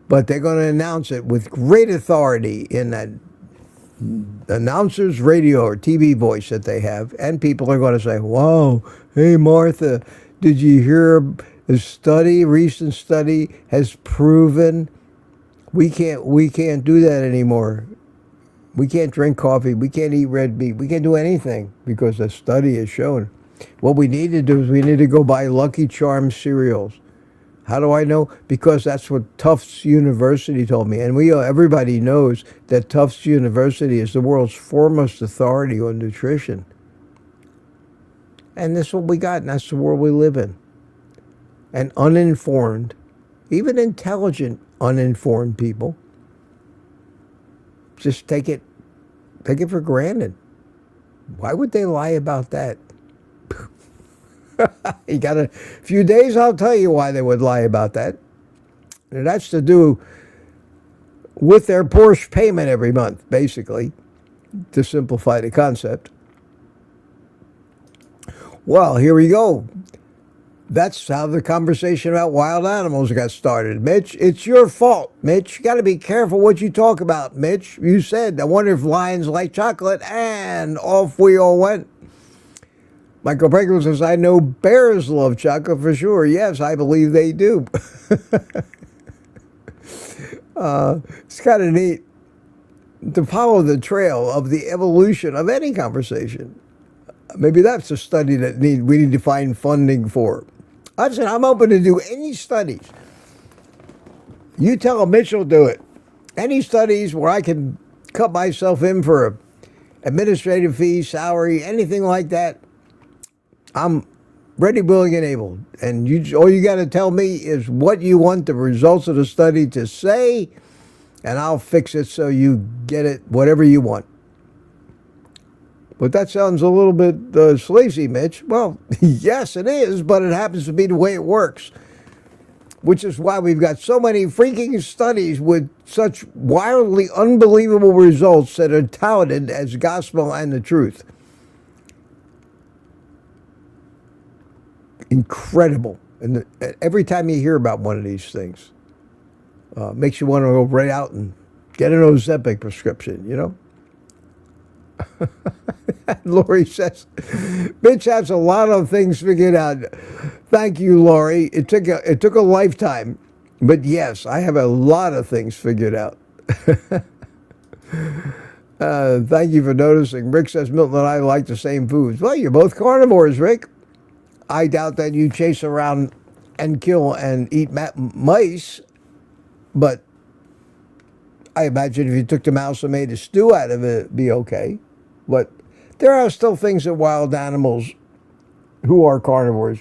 but they're going to announce it with great authority in that announcer's radio or TV voice that they have, and people are going to say, wow, hey, Martha, did you hear a study, recent study has proven we can't do that anymore. We can't drink coffee. We can't eat red meat. We can't do anything because the study has shown. What we need to do is we need to go buy Lucky Charms cereals. How do I know? Because that's what Tufts University told me. And everybody knows that Tufts University is the world's foremost authority on nutrition. And that's what we got, and that's the world we live in. And uninformed, even intelligent, uninformed people just take it for granted. Why would they lie about that? You got a few days, I'll tell you why they would lie about that. And that's to do with their Porsche payment every month, basically, to simplify the concept. Well, here we go. That's how the conversation about wild animals got started. Mitch, it's your fault, Mitch. You got to be careful what you talk about, Mitch. You said, I wonder if lions like chocolate, and off we all went. Michael Pringle says, I know bears love chocolate for sure. Yes, I believe they do. It's kind of neat to follow the trail of the evolution of any conversation. Maybe that's a study that we need to find funding for. I said, I'm open to do any studies. You tell Mitch will do it. Any studies where I can cut myself in for a administrative fee, salary, anything like that, I'm ready, willing, and able. And all you got to tell me is what you want the results of the study to say, and I'll fix it so you get it, whatever you want. But that sounds a little bit sleazy, Mitch. Well, yes, it is, but it happens to be the way it works, which is why we've got so many freaking studies with such wildly unbelievable results that are touted as gospel and the truth. Incredible. And every time you hear about one of these things, makes you want to go right out and get an Ozempic prescription, you know? Lori says, Mitch has a lot of things figured out. Thank you, Lori. It took a lifetime, but yes, I have a lot of things figured out. Thank you for noticing. Rick says Milton and I like the same foods. Well, you're both carnivores, Rick. I doubt that you chase around and kill and eat mice, but I imagine if you took the mouse and made a stew out of it, it'd be okay. But there are still things that wild animals who are carnivores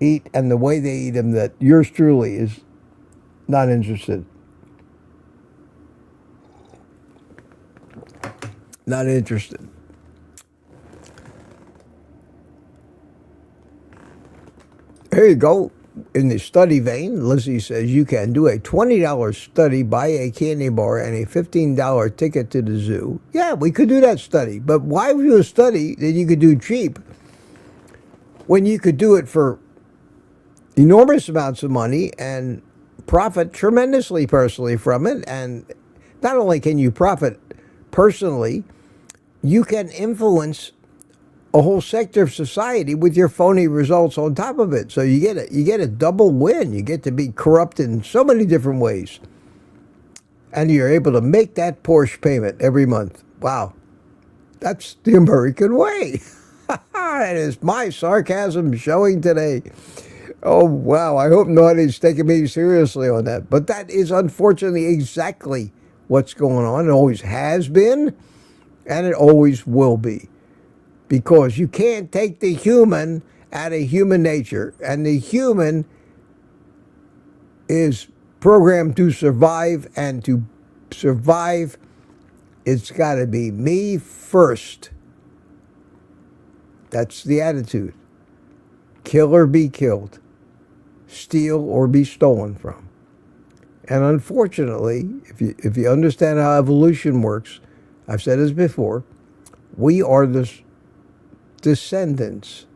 eat, and the way they eat them that yours truly is not interested. Not interested. Here you go. In the study vein, Lizzie says you can do a $20 study, buy a candy bar, and a $15 ticket to the zoo. Yeah, we could do that study. But why would you a study that you could do cheap when you could do it for enormous amounts of money and profit tremendously personally from it? And not only can you profit personally, you can influence a whole sector of society with your phony results on top of it. So you get a double win. You get to be corrupt in so many different ways. And you're able to make that Porsche payment every month. Wow. That's the American way. It is my sarcasm showing today. Oh, wow. I hope nobody's taking me seriously on that. But that is unfortunately exactly what's going on. It always has been, and it always will be. Because you can't take the human out of human nature. And the human is programmed to survive. And to survive, it's got to be me first. That's the attitude. Kill or be killed. Steal or be stolen from. And unfortunately, if you understand how evolution works, I've said this before, we are the descendants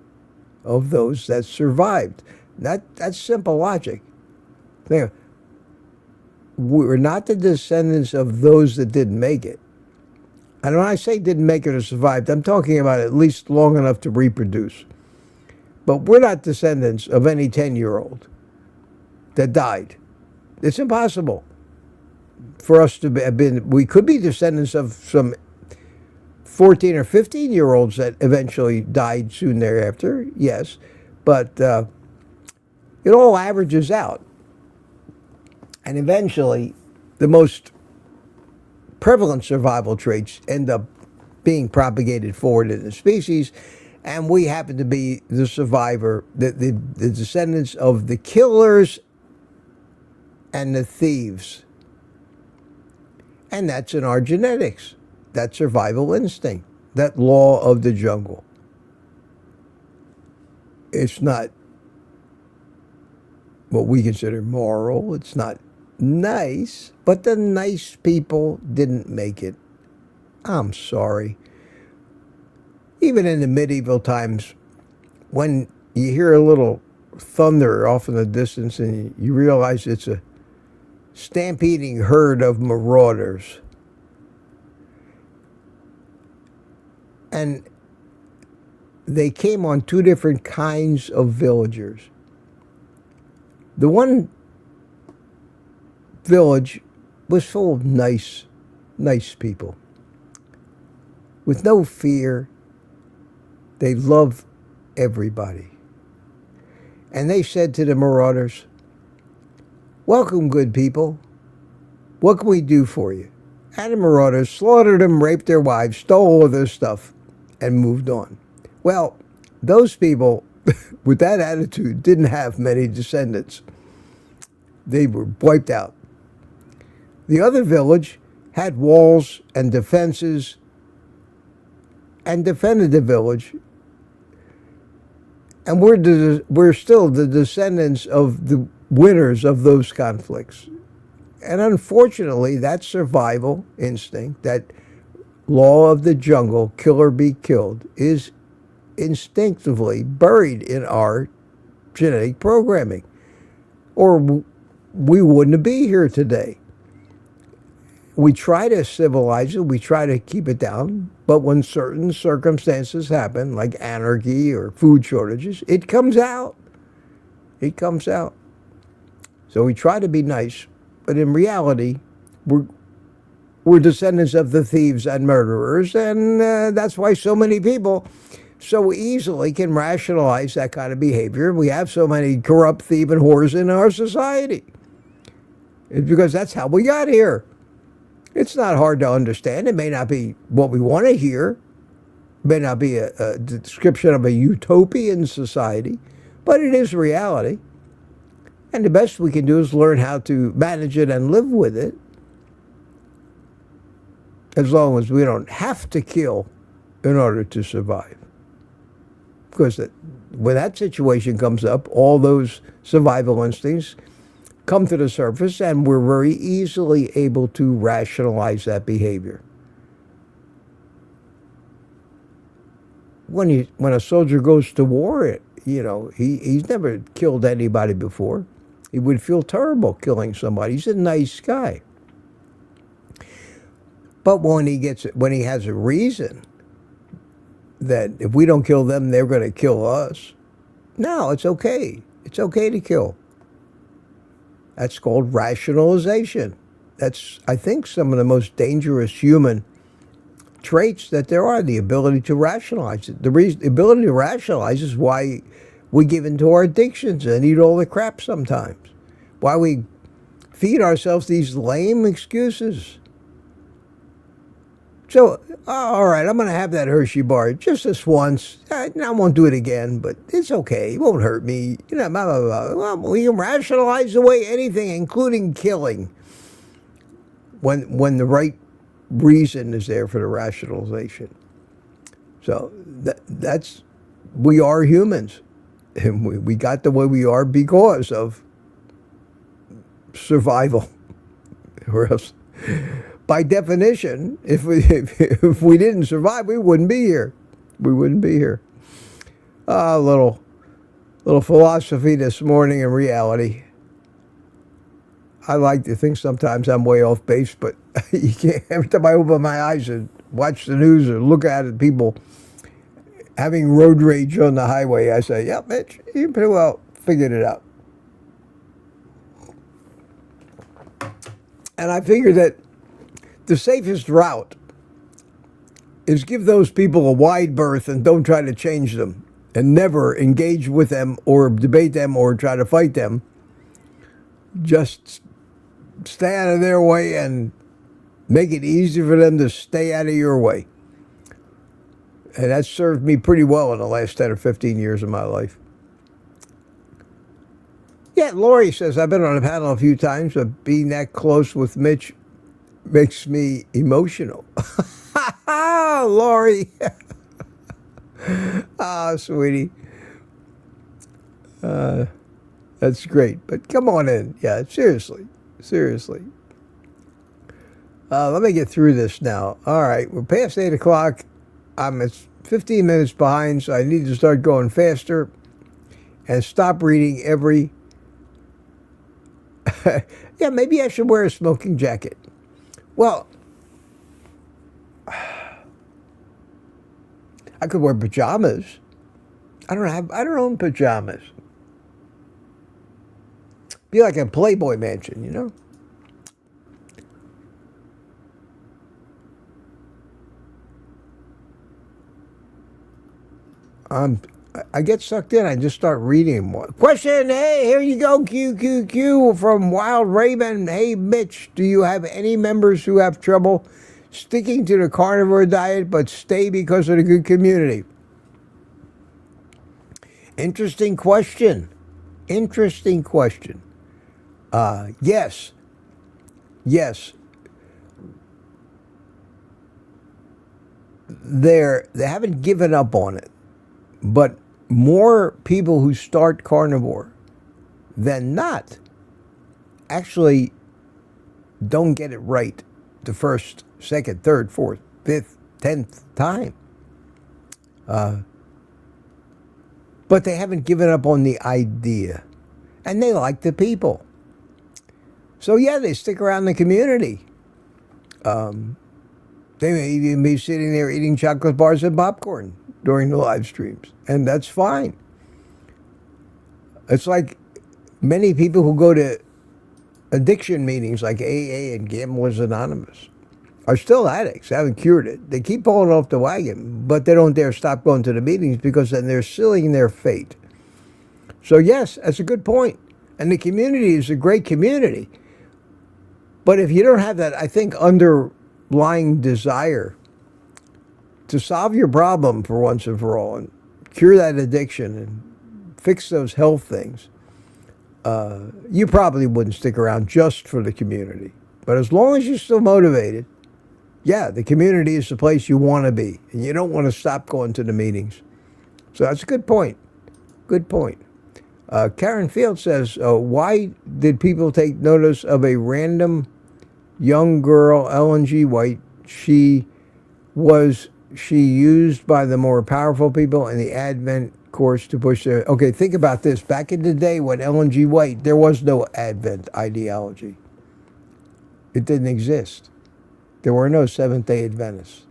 of those that survived. That's simple logic. We're not the descendants of those that didn't make it. And when I say didn't make it or survived, I'm talking about at least long enough to reproduce. But we're not descendants of any 10-year-old that died. It's impossible for us to have been. We could be descendants of some 14 or 15-year-olds that eventually died soon thereafter, yes. But it all averages out. And eventually, the most prevalent survival traits end up being propagated forward in the species, and we happen to be the survivor, the descendants of the killers and the thieves. And that's in our genetics. That survival instinct, that law of the jungle. It's not what we consider moral. It's not nice, but the nice people didn't make it. I'm sorry. Even in the medieval times, when you hear a little thunder off in the distance and you realize it's a stampeding herd of marauders, and they came on two different kinds of villagers. The one village was full of nice people. With no fear, they loved everybody. And they said to the marauders, "Welcome, good people. What can we do for you?" And the marauders slaughtered them, raped their wives, stole all of their stuff, and moved on. Well, those people with that attitude didn't have many descendants. They were wiped out. The other village had walls and defenses and defended the village. And we're still the descendants of the winners of those conflicts. And unfortunately, that survival instinct, that law of the jungle, kill or be killed, is instinctively buried in our genetic programming. Or we wouldn't be here today. We try to civilize it, we try to keep it down, but when certain circumstances happen, like anarchy or food shortages, it comes out. It comes out. So we try to be nice, but in reality, we're descendants of the thieves and murderers, and that's why so many people so easily can rationalize that kind of behavior. We have so many corrupt, thieving whores in our society. It's because that's how we got here. It's not hard to understand. It may not be what we want to hear. It may not be a description of a utopian society, but it is reality. And the best we can do is learn how to manage it and live with it, as long as we don't have to kill in order to survive. Because when that situation comes up, all those survival instincts come to the surface, and we're very easily able to rationalize that behavior. When a soldier goes to war, he's never killed anybody before. He would feel terrible killing somebody. He's a nice guy. But when he has a reason that if we don't kill them, they're going to kill us. No, it's okay. It's okay to kill. That's called rationalization. That's, I think, some of the most dangerous human traits that there are, the ability to rationalize it. The ability to rationalize is why we give into our addictions and eat all the crap sometimes. Why we feed ourselves these lame excuses. So, all right, I'm going to have that Hershey bar just this once. I won't do it again, but it's okay. It won't hurt me. Blah, blah, blah. Well, we can rationalize away anything, including killing, when the right reason is there for the rationalization. So we are humans. And we got the way we are because of survival. Or else, by definition, if we didn't survive, we wouldn't be here. We wouldn't be here. A little philosophy this morning in reality. I like to think sometimes I'm way off base, but you can't. Every time I open my eyes and watch the news or look at it, people having road rage on the highway, I say, "Yep, Mitch, you pretty well figured it out." And I figured that the safest route is give those people a wide berth and don't try to change them and never engage with them or debate them or try to fight them. Just stay out of their way and make it easy for them to stay out of your way. And that's served me pretty well in the last 10 or 15 years of my life. Yeah, Lori says, I've been on a panel a few times, but being that close with Mitch makes me emotional. Lori. Sweetie. That's great. But come on in. Yeah, seriously. Let me get through this now. All right, we're past 8 o'clock. It's 15 minutes behind, so I need to start going faster and stop reading every... Yeah, maybe I should wear a smoking jacket. Well, I could wear pajamas. I don't own pajamas. Be like a Playboy mansion, you know? I get sucked in. I just start reading more. Question, hey, here you go, QQQ from Wild Raven. Hey, Mitch, do you have any members who have trouble sticking to the carnivore diet but stay because of the good community? Interesting question. Yes. They haven't given up on it, but more people who start carnivore than not actually don't get it right the first, second, third, fourth, fifth, 10th time. But they haven't given up on the idea. And they like the people. So yeah, they stick around the community. They may even be sitting there eating chocolate bars and popcorn during the live streams. And that's fine. It's like many people who go to addiction meetings like AA and Gamblers Anonymous are still addicts, haven't cured it. They keep falling off the wagon, but they don't dare stop going to the meetings because then they're sealing their fate. So yes, that's a good point. And the community is a great community. But if you don't have that, I think, underlying desire to solve your problem for once and for all and cure that addiction and fix those health things, you probably wouldn't stick around just for the community. But as long as you're still motivated, yeah, the community is the place you want to be. And you don't want to stop going to the meetings. So that's a good point. Good point. Karen Field says, why did people take notice of a random young girl, Ellen G. White? She used by the more powerful people in the Advent course to push their... Okay, think about this. Back in the day when Ellen G. White, there was no Advent ideology. It didn't exist. There were no Seventh-day Adventists.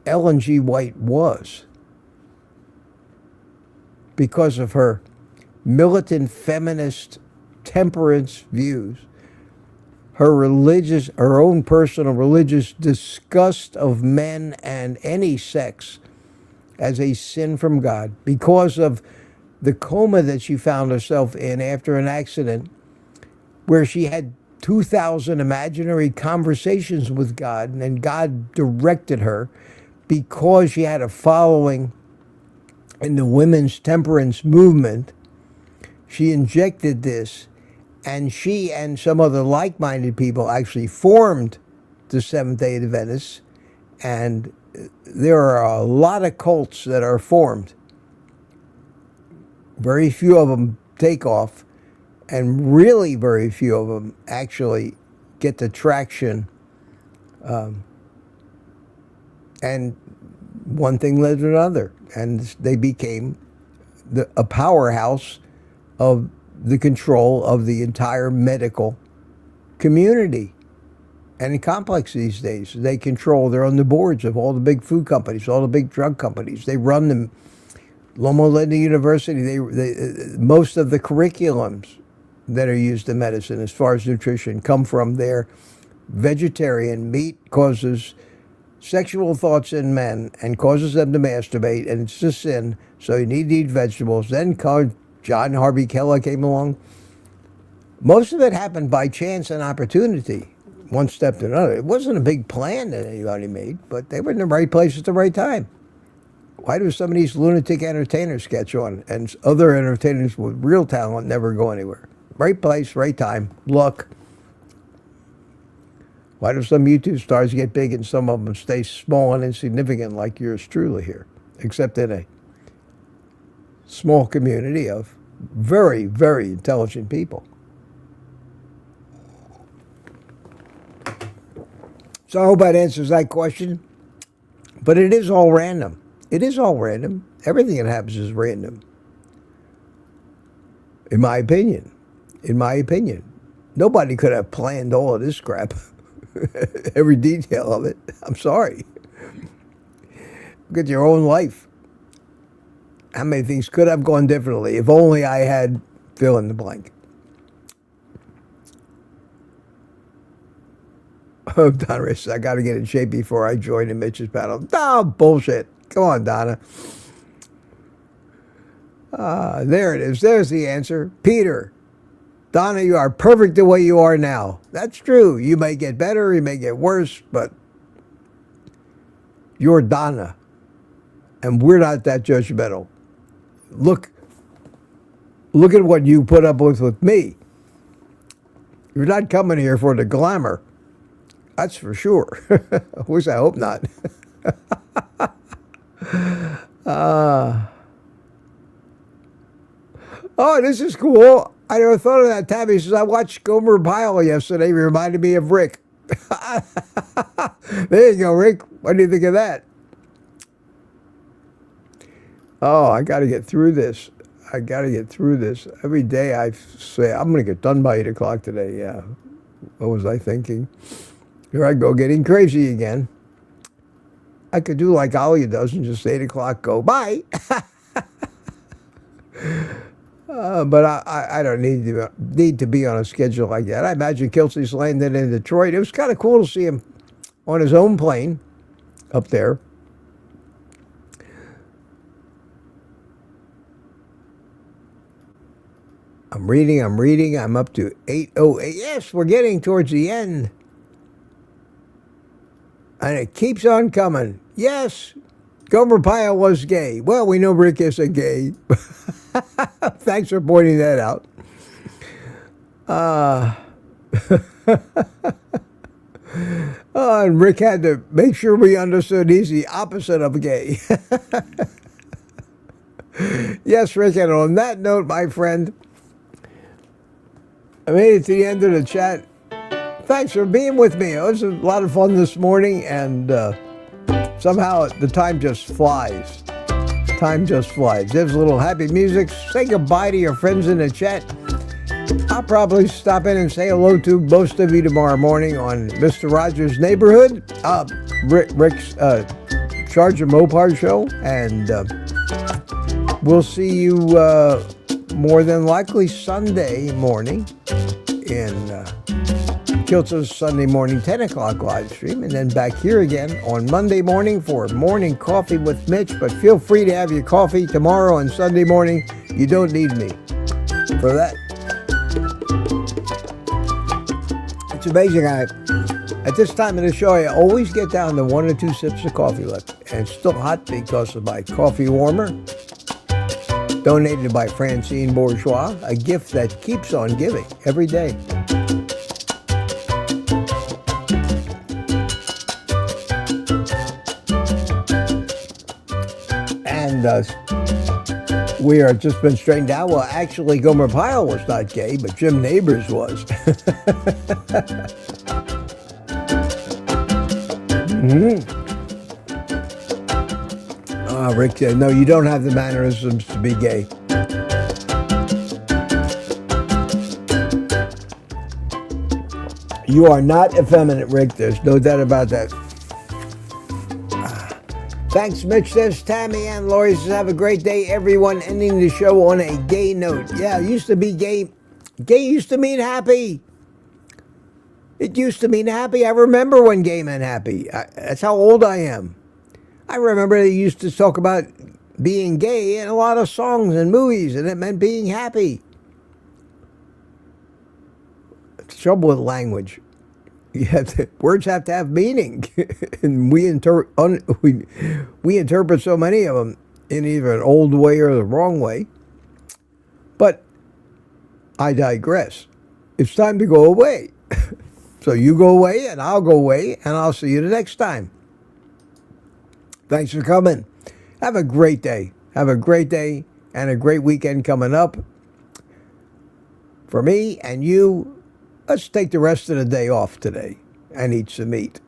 Ellen G. White was, because of her militant feminist temperance views, her own personal religious disgust of men and any sex as a sin from God, because of the coma that she found herself in after an accident where she had 2,000 imaginary conversations with God, and then God directed her because she had a following in the women's temperance movement. She injected this, and she and some other like-minded people actually formed the Seventh-day Adventists, and there are a lot of cults that are formed. Very few of them take off, and really very few of them actually get the traction. And one thing led to another, and they became a powerhouse of the control of the entire medical community and complex these days. They're on the boards of all the big food companies, all the big drug companies. They run them. Loma Linda University, most of the curriculums that are used in medicine as far as nutrition come from their vegetarian. Meat causes sexual thoughts in men and causes them to masturbate, and it's a sin, so you need to eat vegetables. Then John Harvey Kellogg came along. Most of it happened by chance and opportunity, one step to another. It wasn't a big plan that anybody made, but they were in the right place at the right time. Why do some of these lunatic entertainers catch on, and other entertainers with real talent never go anywhere? Right place, right time, luck. Why do some YouTube stars get big and some of them stay small and insignificant like yours truly here? Except in a small community of very, very intelligent people. So I hope that answers that question. But it is all random. It is all random. Everything that happens is random. In my opinion. In my opinion. Nobody could have planned all of this crap. Every detail of it. I'm sorry. Look at your own life. How many things could have gone differently if only I had fill in the blank. Oh, Donna says, I got to get in shape before I join the Mitch's battle. Oh, bullshit. Come on, Donna. There it is. There's the answer. Peter. Donna, you are perfect the way you are now. That's true. You may get better, you may get worse, but you're Donna. And we're not that judgmental. Look at what you put up with me. You're not coming here for the glamour. That's for sure. At least I hope not. Oh, this is cool. I never thought of that. Tabby says, I watched Gomer Pyle yesterday. Reminded me of Rick. There you go, Rick. What do you think of that? Oh, I got to get through this. I got to get through this. Every day I say, I'm going to get done by 8 o'clock today. Yeah. What was I thinking? Here I go getting crazy again. I could do like Alia does and just 8 o'clock go, bye. But I don't need to be on a schedule like that. I imagine Kelsey's landed in Detroit. It was kind of cool to see him on his own plane up there. I'm reading. I'm up to 8:08. Yes, we're getting towards the end. And it keeps on coming. Yes, Gomer Pyle was gay. Well, we know Rick isn't gay. Thanks for pointing that out. And Rick had to make sure we understood he's the opposite of gay. Yes, Rick, and on that note, my friend, I made it to the end of the chat. Thanks for being with me. It was a lot of fun this morning, and somehow the time just flies. Time just flies. There's a little happy music. Say goodbye to your friends in the chat. I'll probably stop in and say hello to most of you tomorrow morning on Mr. Rogers' Neighborhood, Rick's Charge of Mopar show, and we'll see you more than likely Sunday morning in Kiltz's Sunday morning 10 o'clock live stream, and then back here again on Monday morning for Morning Coffee with Mitch. But feel free to have your coffee tomorrow and Sunday morning. You don't need me for that. It's amazing. At this time of the show, I always get down to 1 or 2 sips of coffee left. And it's still hot because of my coffee warmer, donated by Francine Bourgeois, a gift that keeps on giving every day. And we are just been straightened out. Well, actually, Gomer Pyle was not gay, but Jim Neighbors was. Oh, Rick said, no, you don't have the mannerisms to be gay. You are not effeminate, Rick. There's no doubt about that. Thanks, Mitch, says Tammy. And Lori says, have a great day, everyone. Ending the show on a gay note. Yeah, it used to be gay. Gay used to mean happy. It used to mean happy. I remember when gay meant happy. That's how old I am. I remember they used to talk about being gay in a lot of songs and movies, and it meant being happy. It's the trouble with language. Words have to have meaning, and we interpret so many of them in either an old way or the wrong way. But I digress. It's time to go away. So you go away, and I'll go away, and I'll see you the next time. Thanks for coming. Have a great day. Have a great day and a great weekend coming up. For me and you, let's take the rest of the day off today and eat some meat.